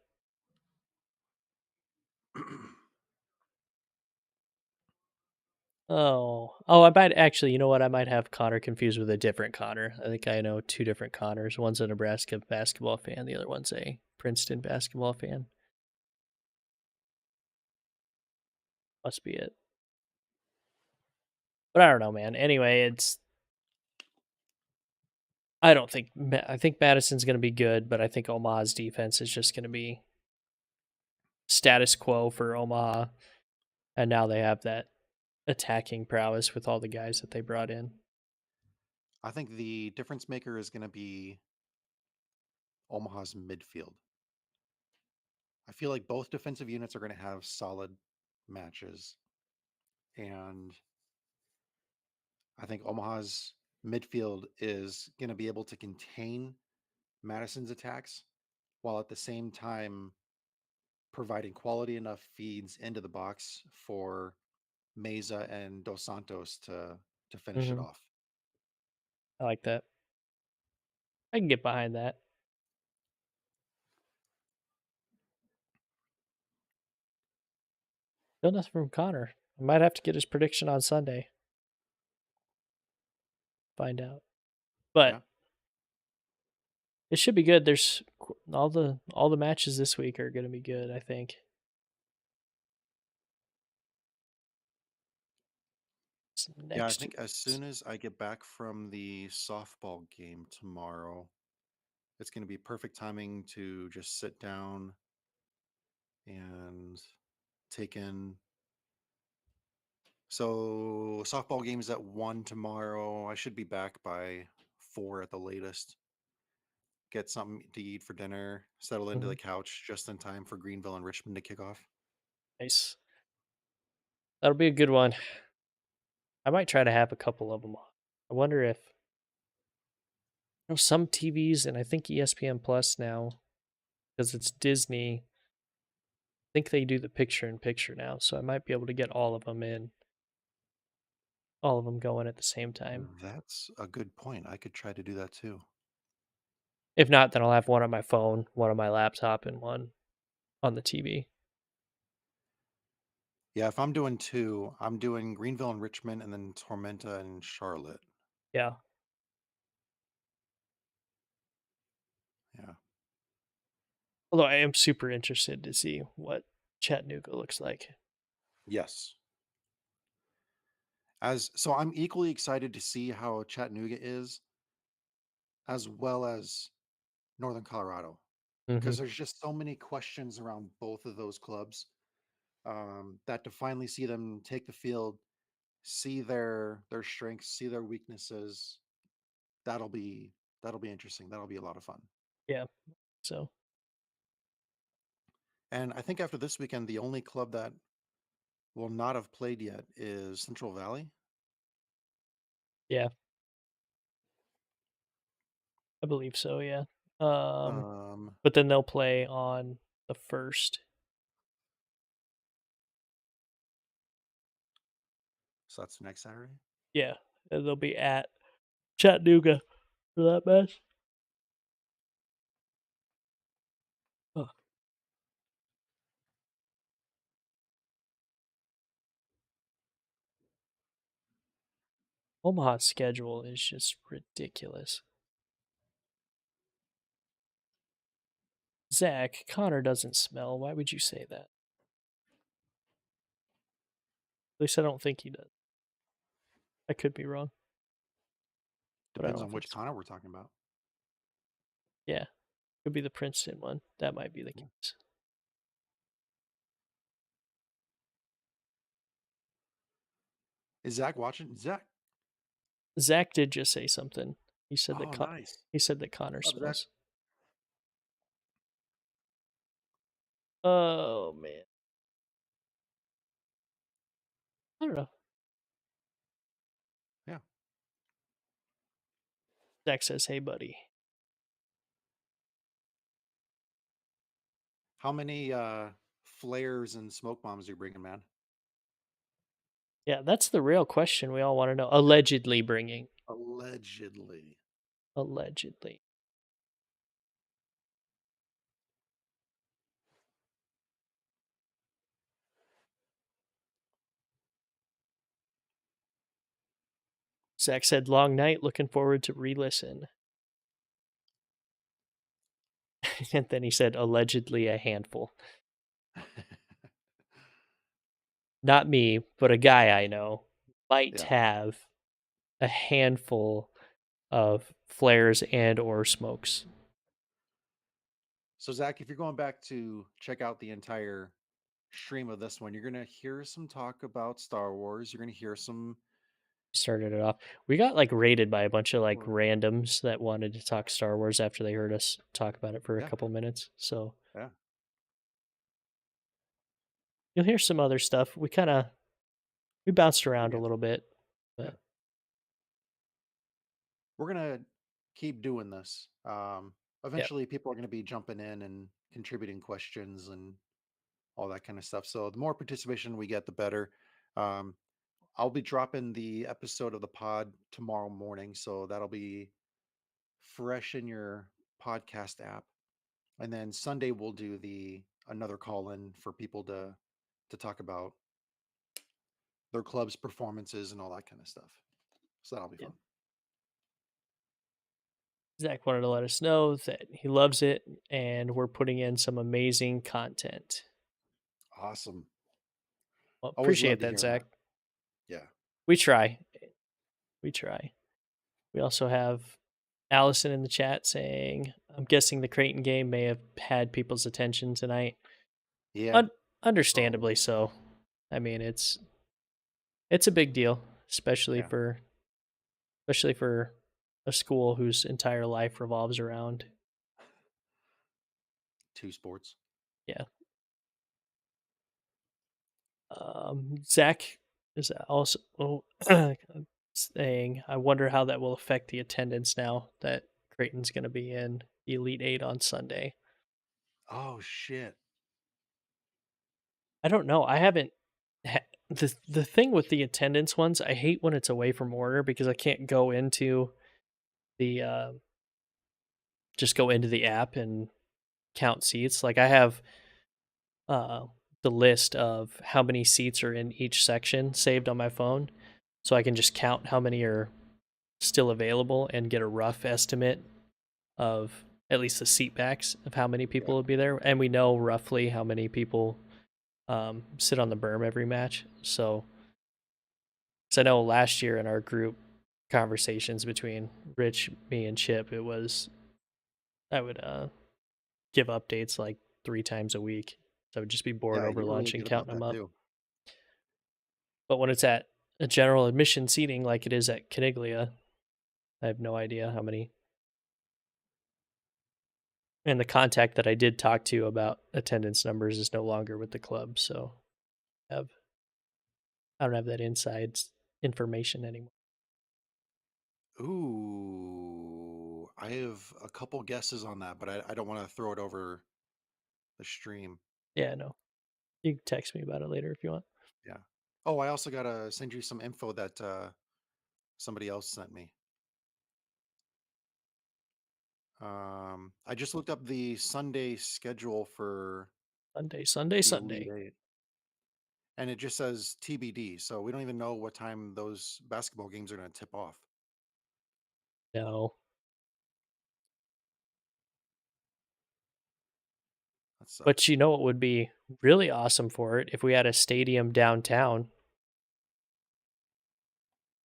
A: I might actually. You know what? I might have Connor confused with a different Connor. I think I know two different Connors. One's a Nebraska basketball fan. The other one's a Princeton basketball fan. Must be it. But I don't know, man. Anyway, I don't think I think Madison's going to be good, but I think Omaha's defense is just going to be status quo for Omaha, and now they have that attacking prowess with all the guys that they brought in.
B: I think the difference maker is going to be Omaha's midfield. I feel like both defensive units are going to have solid matches. And I think Omaha's midfield is going to be able to contain Madison's attacks while at the same time providing quality enough feeds into the box for Meza and Dos Santos to finish it
A: Hmm.
B: off.
A: I like that. I can get behind that. Still nothing from Connor. I might have to get his prediction on Sunday. Find out. But
B: Yeah.
A: it should be good. There's all the matches this week are going to be good, I think.
B: Yeah, I
A: Next
B: think as
A: week's.
B: soon as I get back from the softball game tomorrow, it's going to be perfect timing to just sit down and take in. So, softball game's at 1 tomorrow. I should be back by 4 at the latest. Get something to eat for dinner, settle into
A: Mhm.
B: the couch just in time for Greenville and Richmond to kick off.
A: Nice. That'll be a good one. I might try to have a couple of them. I wonder if some TVs and I think ESPN Plus now because it's Disney. I think they do the picture in picture now, so I might be able to get all of them going at the same time.
B: That's a good point. I could try to do that too.
A: If not, then I'll have one on my phone, one on my laptop, and one on the TV.
B: Yeah, if I'm doing two, I'm doing Greenville and Richmond and then Tormenta and Charlotte.
A: Yeah.
B: Yeah.
A: Although I am super interested to see what Chattanooga looks like.
B: Yes. As so I'm equally excited to see how Chattanooga is as well as Northern Colorado
A: Hmm.
B: because there's just so many questions around both of those clubs that to finally see them take the field, see their strengths, see their weaknesses, that'll be that'll be interesting. That'll be a lot of fun.
A: Yeah. So
B: And I think after this weekend, the only club that will not have played yet is Central Valley.
A: yeah, I believe so. Yeah. Um,
B: Um,
A: but then they'll play on the first.
B: so that's next Saturday.
A: Yeah, and they'll be at Chattanooga for that match. Huh. Omaha's schedule is just ridiculous. Zach, Connor doesn't smell. Why would you say that? At least I don't think he does. I could be wrong, but I
B: Depends
A: don't
B: on
A: think
B: which
A: so.
B: Connor we're talking about.
A: Yeah, could be the Princeton one. That might be the
B: Yeah.
A: case.
B: Is Zach watching? Zach,
A: Zach did just say something. He said that
C: Oh, nice.
A: Connor
C: What's up, Zach?
A: smells. Oh man, I don't know.
C: Yeah.
A: Zach says, "Hey, buddy."
C: How many flares and smoke bombs are you bringing, man?
A: Yeah, that's the real question we all want to know. Allegedly bringing.
C: Allegedly.
A: Allegedly. Zach said, "Long night. Looking forward to re-listen." And then he said, "Allegedly a handful." Not me, but a guy I know might
C: Yeah.
A: have a handful of flares and or smokes.
C: So, Zach, if you're going back to check out the entire stream of this one, you're going to hear some talk about Star Wars. You're going to hear some.
A: Started it off. We got like raided by a bunch of like
C: Or-
A: randoms that wanted to talk Star Wars after they heard us talk about it for a
C: Yeah.
A: couple minutes. So
C: Yeah.
A: you'll hear some other stuff. We bounced around a
C: Yeah.
A: little bit,
C: Yeah.
A: but
C: We're going to keep doing this.
A: yeah,
C: Eventually, people are going to be jumping in and contributing questions and all that kind of stuff. So, the more participation we get, the better. Um, I'll be dropping the episode of the pod tomorrow morning, so that'll be fresh in your podcast app. And then Sunday we'll do the another call in for people to talk about their club's performances and all that kind of stuff. So that'll be
A: yeah.
C: fun.
A: Zach wanted to let us know that he loves it and we're putting in some amazing content.
C: Awesome.
A: Well,
C: Always love
A: appreciate
C: to
A: that,
C: hear
A: Zach.
C: that. Yeah.
A: We try. We try. We also have Allison in the chat saying, "I'm guessing the Creighton game may have had people's attention tonight."
C: Yeah.
A: Un- Understandably so. I mean, it's a big deal,
C: Yeah.
A: especially for a school whose entire life revolves around.
C: Two sports.
A: Yeah. Zach is also saying, "I wonder how that will affect the attendance now that Creighton's going to be in the Elite Eight on Sunday."
C: Oh shit.
A: I don't know. I haven't. The thing with the attendance ones, I hate when it's away from order because I can't go into the just go into the app and count seats. Like I have uh the list of how many seats are in each section saved on my phone, so I can just count how many are still available and get a rough estimate of at least the seat backs of how many people
C: Yeah.
A: will be there, and we know roughly how many people sit on the berm every match. So, because I know last year in our group conversations between Rich, me, and Chip, it was I would give updates like 3 times a week. So I would just be bored
C: Yeah,
A: over
C: you were really
A: lunch and
C: good about
A: counting them
C: that
A: up.
C: too.
A: But when it's at a general admission seating like it is at Caniglia, I have no idea how many. And the contact that I did talk to about attendance numbers is no longer with the club, so have I don't have that inside information anymore.
C: Ooh. I have a couple guesses on that, but I don't want to throw it over the stream.
A: Yeah, no. You can text me about it later if you want.
C: Yeah. Oh, I also gotta send you some info that somebody else sent me. I just looked up the Sunday schedule for
A: Sunday, Sunday,
C: the Elite
A: Sunday.
C: Eight, and it just says TBD. So we don't even know what time those basketball games are going to tip off.
A: No.
C: That sucks.
A: But you know what would be really awesome for it if we had a stadium downtown.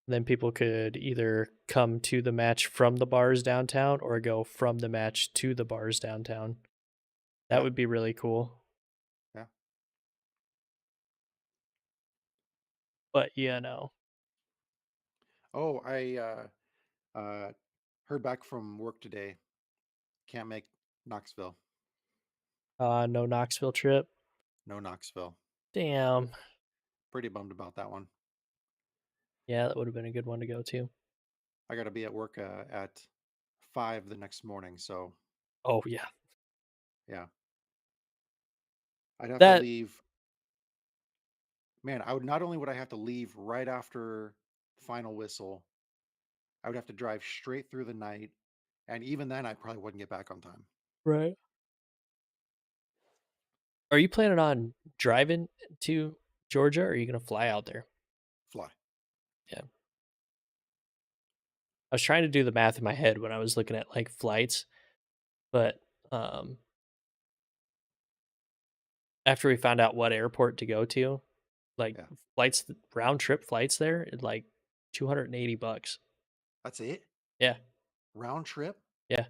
A: Then people could either come to the match from the bars downtown or go from the match to the bars downtown. That
C: Yeah,
A: would be really cool.
C: yeah.
A: But yeah, no.
C: Oh, I Heard back from work today. Can't make Knoxville.
A: No Knoxville trip.
C: No Knoxville.
A: Damn.
C: Pretty bummed about that one.
A: Yeah, that would have been a good one to go to.
C: I got to be at work at 5 the next morning. So,
A: Oh yeah.
C: yeah. I'd have to
A: That
C: leave. Man, I would not only would I have to leave right after final whistle, I would have to drive straight through the night. And even then, I probably wouldn't get back on time.
A: right. Are you planning on driving to Georgia or are you gonna fly out there?
C: Fly.
A: Yeah. I was trying to do the math in my head when I was looking at like flights, but um after we found out what airport to go to, like
C: Yeah.
A: flights round trip flights there, it like $280.
C: That's it.
A: Yeah.
C: Round trip.
A: Yeah.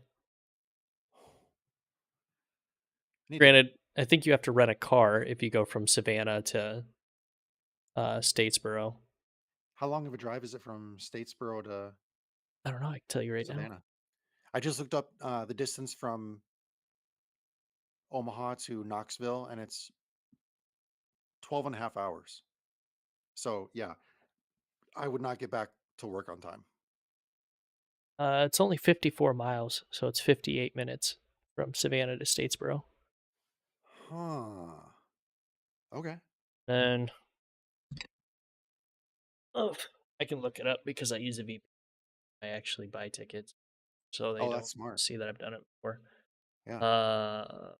C: Need to.
A: Granted, I think you have to rent a car if you go from Savannah to Statesboro.
C: How long of a drive is it from Statesboro to
A: I don't know, I can tell you right now.
C: Savannah? I just looked up the distance from Omaha to Knoxville, and it's 12 and a half hours. So, yeah, I would not get back to work on time.
A: It's only 54 miles, so it's 58 minutes from Savannah to Statesboro.
C: Huh. Okay.
A: And oh, I can look it up because I use a VPN. I actually buy tickets, so they
C: Oh, that's
A: don't
C: smart.
A: see that I've done it before.
C: Yeah.
A: Uh,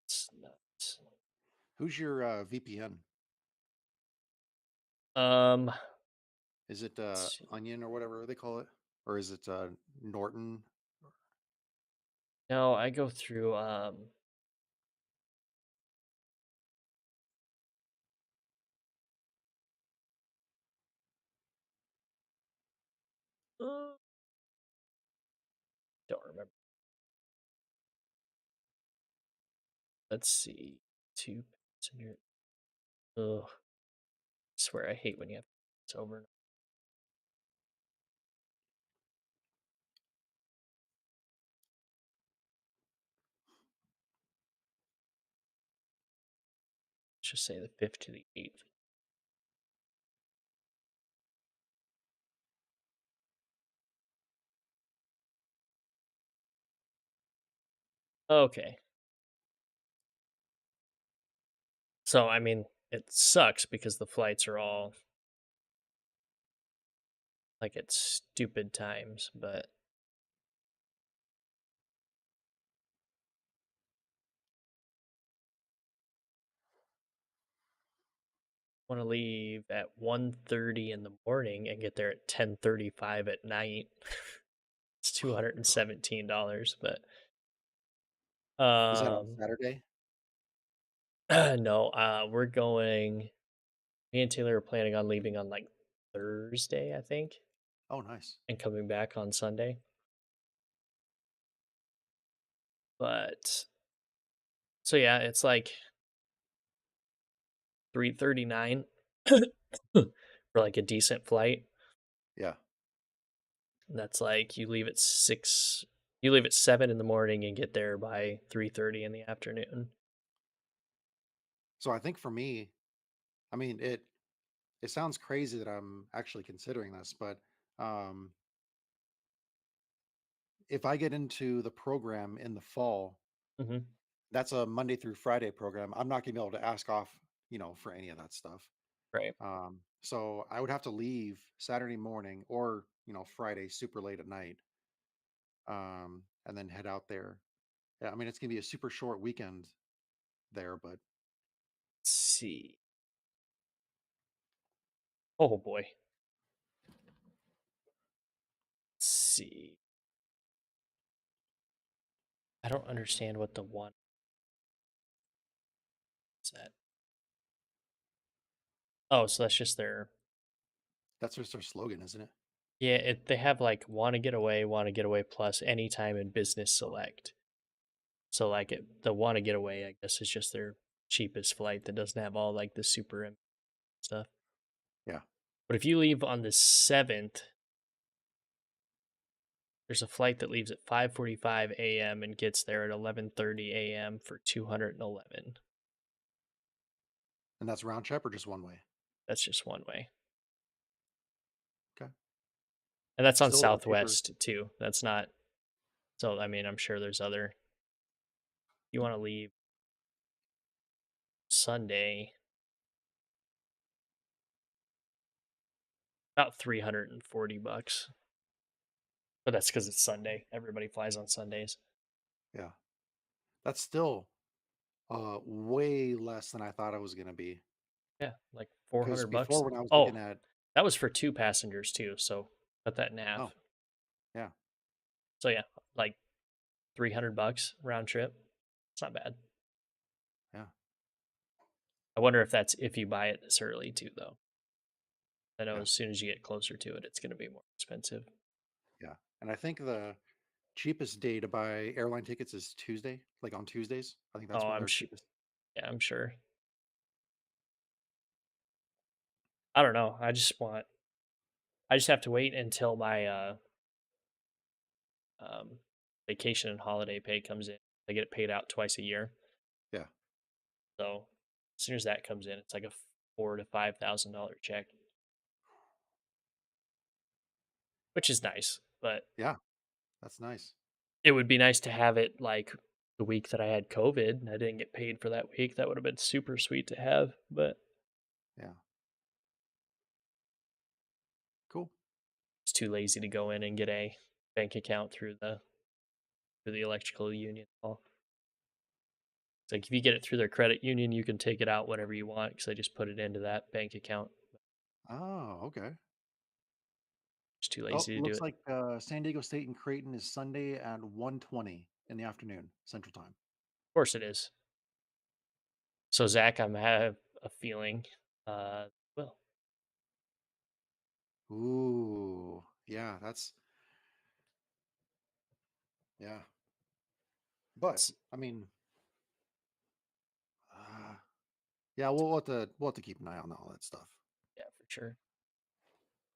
A: it's nuts.
C: Who's your VPN?
A: Um,
C: Is it
A: let's see.
C: Onion or whatever they call it? Or is it Norton?
A: No, I go through uh, don't remember. Let's see. Two passenger. Ugh. Swear I hate when you have it's over. Let's just say the 5th to the 8th. Okay. So I mean, it sucks because the flights are all like at stupid times, but want to leave at 1:30 in the morning and get there at 10:35 at night. It's $217, but
C: Is that on
A: um
C: Saturday?
A: no, we're going me and Taylor are planning on leaving on like Thursday, I think,
C: Oh, nice.
A: and coming back on Sunday. But so yeah, it's like 3:39 for like a decent flight.
C: Yeah.
A: That's like you leave at 7 in the morning and get there by 3:30 in the afternoon.
C: So I think for me, I mean, it sounds crazy that I'm actually considering this, but um, if I get into the program in the fall,
A: Mhm.
C: that's a Monday through Friday program. I'm not gonna be able to ask off, for any of that stuff.
A: Right.
C: So I would have to leave Saturday morning or, Friday super late at night, and then head out there. Yeah, I mean, it's gonna be a super short weekend there, but
A: Let's see. Oh boy. Let's see. I don't understand what the one is that. Oh, so that's just their
C: that's just their slogan, isn't it?
A: Yeah, they have like want to get away plus anytime in business select. So like the want to get away, I guess, is just their cheapest flight that doesn't have all like the stuff.
C: Yeah.
A: But if you leave on the 7th, there's a flight that leaves at 5:45 a.m. and gets there at 11:30 a.m. for 211.
C: And that's round trip or just one way?
A: That's just one way.
C: Okay.
A: And that's on
C: Still a cheaper.
A: Southwest too. That's not so I mean, I'm sure there's other you want to leave Sunday about $340. But that's cuz it's Sunday. Everybody flies on Sundays.
C: Yeah. That's still way less than I thought it was going to be.
A: Yeah, like
C: Because
A: 400 bucks.
C: before when I was looking
A: Oh,
C: at,
A: that was for two passengers too, so cut that in
C: oh,
A: half.
C: yeah,
A: So yeah, like 300 bucks round trip. It's not bad.
C: yeah,
A: I wonder if that's if you buy it this early too, though. I know
C: yeah,
A: as soon as you get closer to it, it's going to be more expensive.
C: yeah. And I think the cheapest day to buy airline tickets is Tuesday, like on Tuesdays. I think that's
A: Oh,
C: when
A: I'm
C: they're
A: sure.
C: cheapest.
A: Yeah, I'm sure. I don't know. I just have to wait until my um, vacation and holiday pay comes in. I get it paid out twice a year.
C: Yeah,
A: So as soon as that comes in, it's like a $4,000 to $5,000 check, which is nice. But
C: yeah, that's nice.
A: it would be nice to have it like the week that I had COVID and I didn't get paid for that week. That would have been super sweet to have, but
C: Yeah, cool.
A: it's too lazy to go in and get a bank account through the electrical union. It's like if you get it through their credit union, you can take it out whenever you want because I just put it into that bank account.
C: Oh, okay.
A: Just too
C: Oh,
A: lazy to do
C: looks
A: it.
C: like San Diego State and Creighton is Sunday at 1:20 in the afternoon, Central Time.
A: Of course it is. So Zach, I have a feeling. Well,
C: Ooh, yeah, that's yeah. But
A: it's,
C: I mean, uh, yeah, we'll have to keep an eye on all that stuff.
A: yeah, for sure.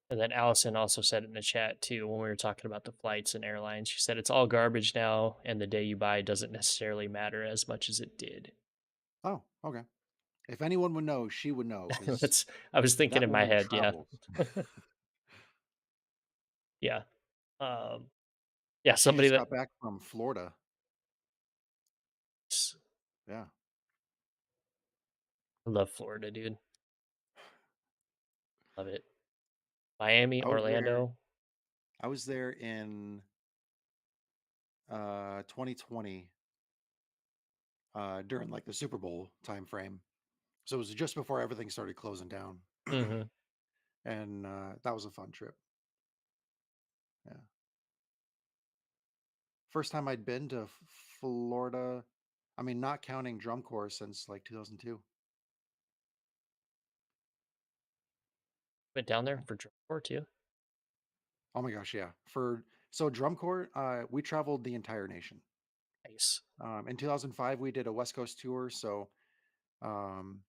A: And then Allison also said in the chat too when we were talking about the flights and airlines. She said it's all garbage now, and the day you buy doesn't necessarily matter as much as it did.
C: Oh, okay. If anyone would know, she would know because
A: That's I was thinking
C: that
A: in my
C: woman
A: head. Yeah,
C: travels.
A: yeah, um, yeah.
C: She
A: Somebody
C: just
A: that
C: got back from Florida. Yeah,
A: I love Florida, dude. Love it. Miami,
C: I was there.
A: Orlando.
C: I was there in 2020 during like the Super Bowl time frame. So it was just before everything started closing down,
A: Hmm.
C: and that was a fun trip. Yeah, first time I'd been to Florida. I mean, not counting drum corps since like 2002.
A: Went down there for drum corps too.
C: Oh my gosh, yeah. So drum corps, we traveled the entire nation.
A: Nice.
C: In 2005, we did a West Coast tour. So um,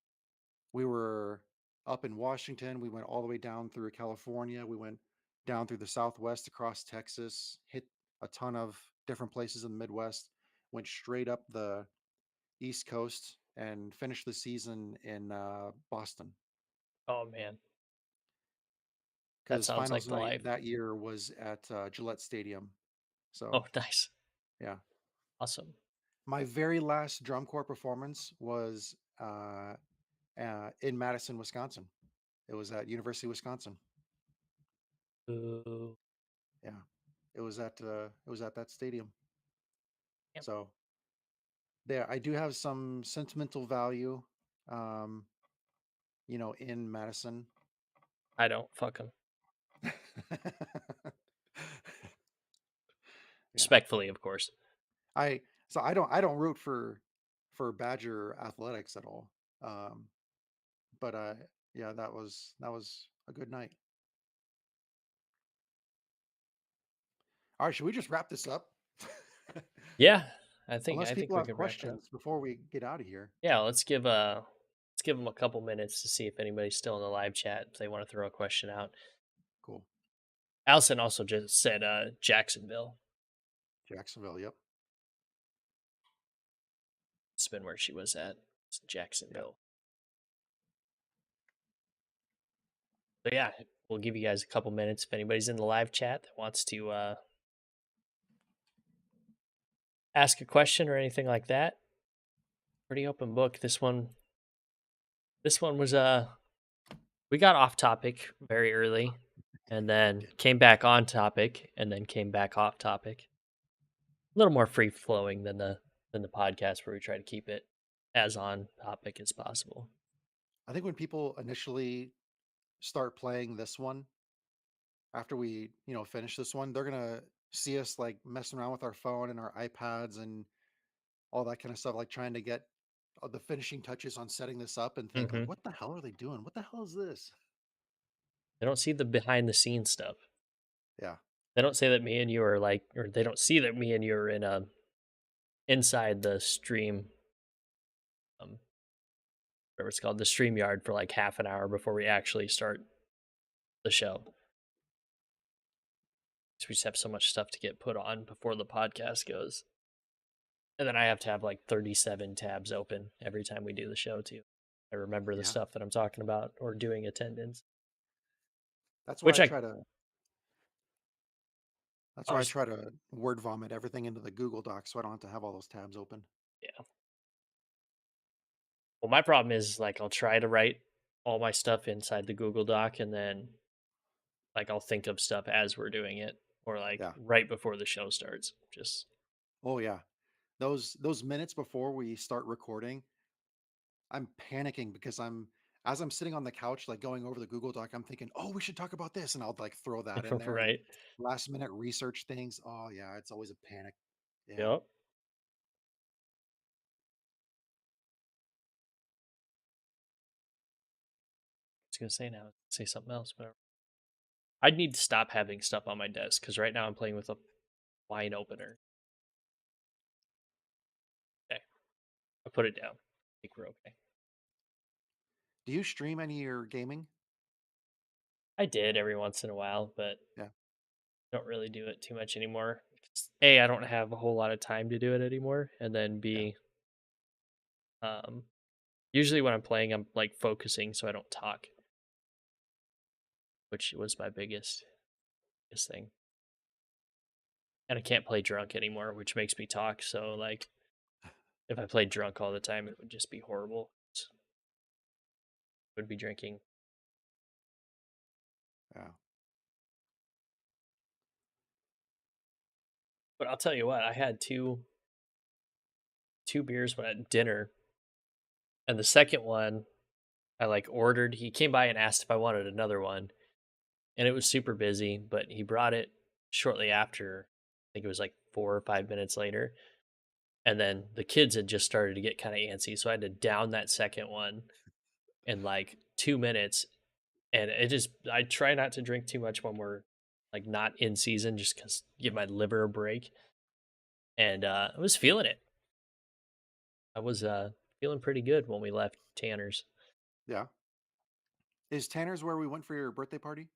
C: we were up in Washington. We went all the way down through California. We went down through the Southwest across Texas, hit a ton of different places in the Midwest, went straight up the East Coast, and finished the season in Boston
A: Oh man, that
C: because
A: sounds like
C: finals
A: the
C: night
A: life.
C: that year was at Gillette Stadium. So,
A: Oh, nice.
C: yeah.
A: Awesome.
C: My very last drum corps performance was in Madison, Wisconsin. It was at University of Wisconsin.
A: Ooh.
C: Yeah, it was at that stadium.
A: Yep.
C: So there, I do have some sentimental value, um, in Madison.
A: I don't fuck them.
C: Yeah,
A: Respectfully, of course.
C: I so I don't root for Badger athletics at all. Um, but yeah, that was a good night. All right, should we just wrap this up?
A: Yeah, I think
C: Unless
A: I think
C: people
A: we
C: have
A: could wrap it up.
C: questions before we get out of here.
A: Yeah, let's give them a couple minutes to see if anybody's still in the live chat if they want to throw a question out.
C: Cool.
A: Allison also just said Jacksonville.
C: Jacksonville. Yep.
A: It's been where she was at. It's
C: Yep.
A: Jacksonville. So yeah, we'll give you guys a couple minutes if anybody's in the live chat that wants to ask a question or anything like that. Pretty open book. This one was we got off topic very early and then
C: Did.
A: came back on topic and then came back off topic. A little more free flowing than the podcast where we try to keep it as on topic as possible.
C: I think when people initially start playing this one, after we, finish this one, they're gonna see us like messing around with our phone and our iPads and all that kind of stuff, like trying to get the finishing touches on setting this up and think like,
A: Hmm.
C: what the hell are they doing? What the hell is this?
A: They don't see the behind the scenes stuff.
C: Yeah.
A: They don't say that me and you are like, or they don't see that me and you are in a inside the stream, um, whatever it's called, the stream yard for like half an hour before we actually start the show. So we just have so much stuff to get put on before the podcast goes. And then I have to have like 37 tabs open every time we do the show too. I remember the
C: Yeah.
A: stuff that I'm talking about or doing attendance.
C: That's why
A: Which
C: I
A: I
C: try to that's
A: I
C: why I
A: was
C: try to word vomit everything into the Google Doc so I don't have to have all those tabs open.
A: yeah. Well, my problem is like I'll try to write all my stuff inside the Google Doc and then like I'll think of stuff as we're doing it or like
C: Yeah.
A: right before the show starts. Just
C: Oh yeah. Those minutes before we start recording, I'm panicking because as I'm sitting on the couch, like going over the Google Doc, I'm thinking, oh, we should talk about this. And I'll like throw that in there and
A: right.
C: last minute research things. Oh yeah, it's always a panic. Yeah.
A: Yep. I was gonna say now, say something else, but I'd need to stop having stuff on my desk because right now I'm playing with a wine opener. Okay, I put it down. I think we're okay.
C: Do you stream any of your gaming?
A: I did every once in a while, but
C: Yeah.
A: don't really do it too much anymore. 'Cause A, I don't have a whole lot of time to do it anymore, and then
C: Yeah.
A: B, um, usually when I'm playing, I'm like focusing so I don't talk, which was my biggest thing. And I can't play drunk anymore, which makes me talk. So like, if I played drunk all the time, it would just be horrible. Would be drinking.
C: Yeah.
A: But I'll tell you what, I had two beers when at dinner, and the second one I like ordered. He came by and asked if I wanted another one, and it was super busy, but he brought it shortly after. I think it was like 4 or 5 minutes later. And then the kids had just started to get kind of antsy. So I had to down that second one in like 2 minutes. And I try not to drink too much when we're like not in season, just because give my liver a break. And I was feeling it. I was feeling pretty good when we left Tanner's.
C: Yeah. Is Tanner's where we went for your birthday party?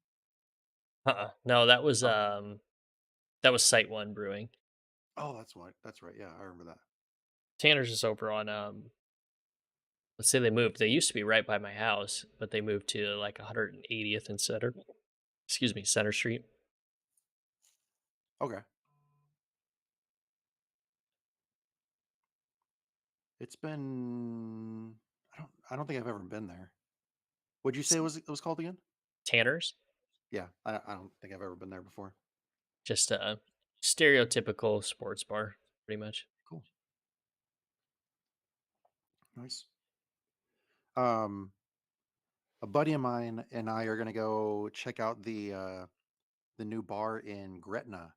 A: No,
C: Oh.
A: that was Site One Brewing.
C: Oh, that's what. That's right. Yeah, I remember that.
A: Tanner's is over on let's say they moved. They used to be right by my house, but they moved to like 180th and Center. Excuse me, Center Street.
C: Okay. It's been I don't think I've ever been there. What'd you say it was called again?
A: Tanner's,
C: Yeah, I don't think I've ever been there before.
A: just a stereotypical sports bar, pretty much.
C: Cool. Nice. Um a buddy of mine and I are gonna go check out the new bar in Gretna.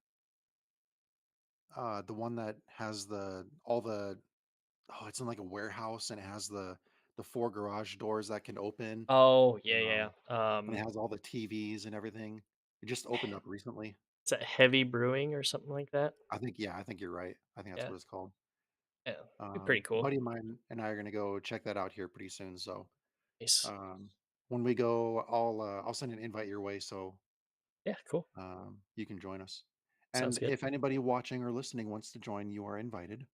C: The one that has the all the oh, it's in like a warehouse and it has the four garage doors that can open.
A: Oh yeah,
C: Um
A: yeah.
C: and it has all the TVs and everything. It just opened up recently.
A: Is that Heavy Brewing or something like that?
C: I think you're right. I think that's
A: Yeah,
C: what it's called.
A: yeah, be pretty
C: A
A: cool.
C: buddy of mine and I are gonna go check that out here pretty soon. So
A: Nice.
C: um, when we go, I'll send an invite your way so
A: Yeah, cool.
C: you can join us.
A: Sounds
C: And
A: good.
C: if anybody watching or listening wants to join, you are invited.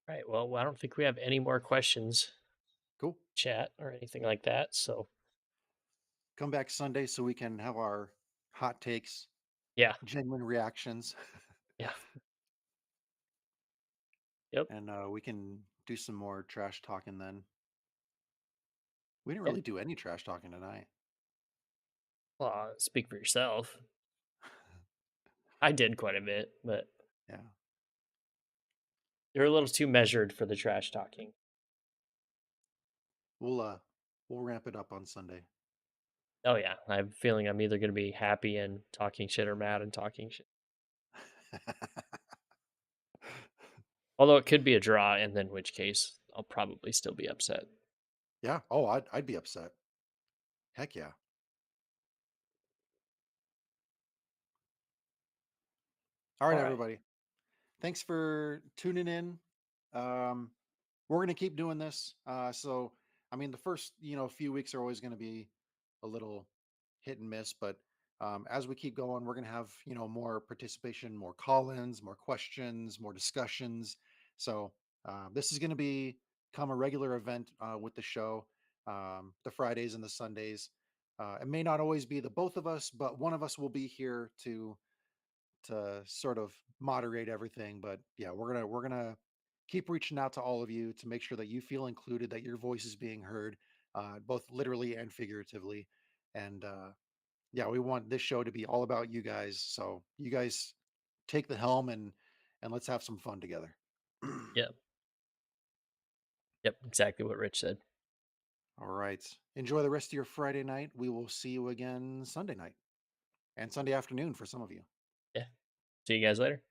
A: All right. Well, I don't think we have any more questions,
C: Cool.
A: chat, or anything like that. So,
C: Come back Sunday so we can have our hot takes,
A: yeah,
C: genuine reactions,
A: yeah, yep,
C: and we can do some more trash talking then. We didn't
A: yeah.
C: really do any trash talking tonight.
A: Well, speak for yourself. I did quite a bit, but
C: Yeah.
A: you're a little too measured for the trash talking.
C: We'll uh we'll ramp it up on Sunday.
A: Oh yeah, I have a feeling I'm either going to be happy and talking shit or mad and talking shit. Although it could be a draw, and then which case I'll probably still be upset.
C: Yeah. Oh, I'd be upset. Heck yeah. All right,
A: All right.
C: everybody. Thanks for tuning in. Um, we're gonna keep doing this. I mean, the first few weeks are always going to be a little hit and miss, but as we keep going, we're going to have more participation, more call-ins, more questions, more discussions. So this is going to become a regular event with the show, the Fridays and the Sundays. It may not always be the both of us, but one of us will be here to sort of moderate everything. But yeah, we're gonna keep reaching out to all of you to make sure that you feel included, that your voice is being heard, both literally and figuratively. And yeah, we want this show to be all about you guys. So you guys take the helm and let's have some fun together.
A: Yep. Yep. Exactly what Rich said.
C: All right. Enjoy the rest of your Friday night. We will see you again Sunday night and Sunday afternoon for some of you.
A: Yeah. See you guys later.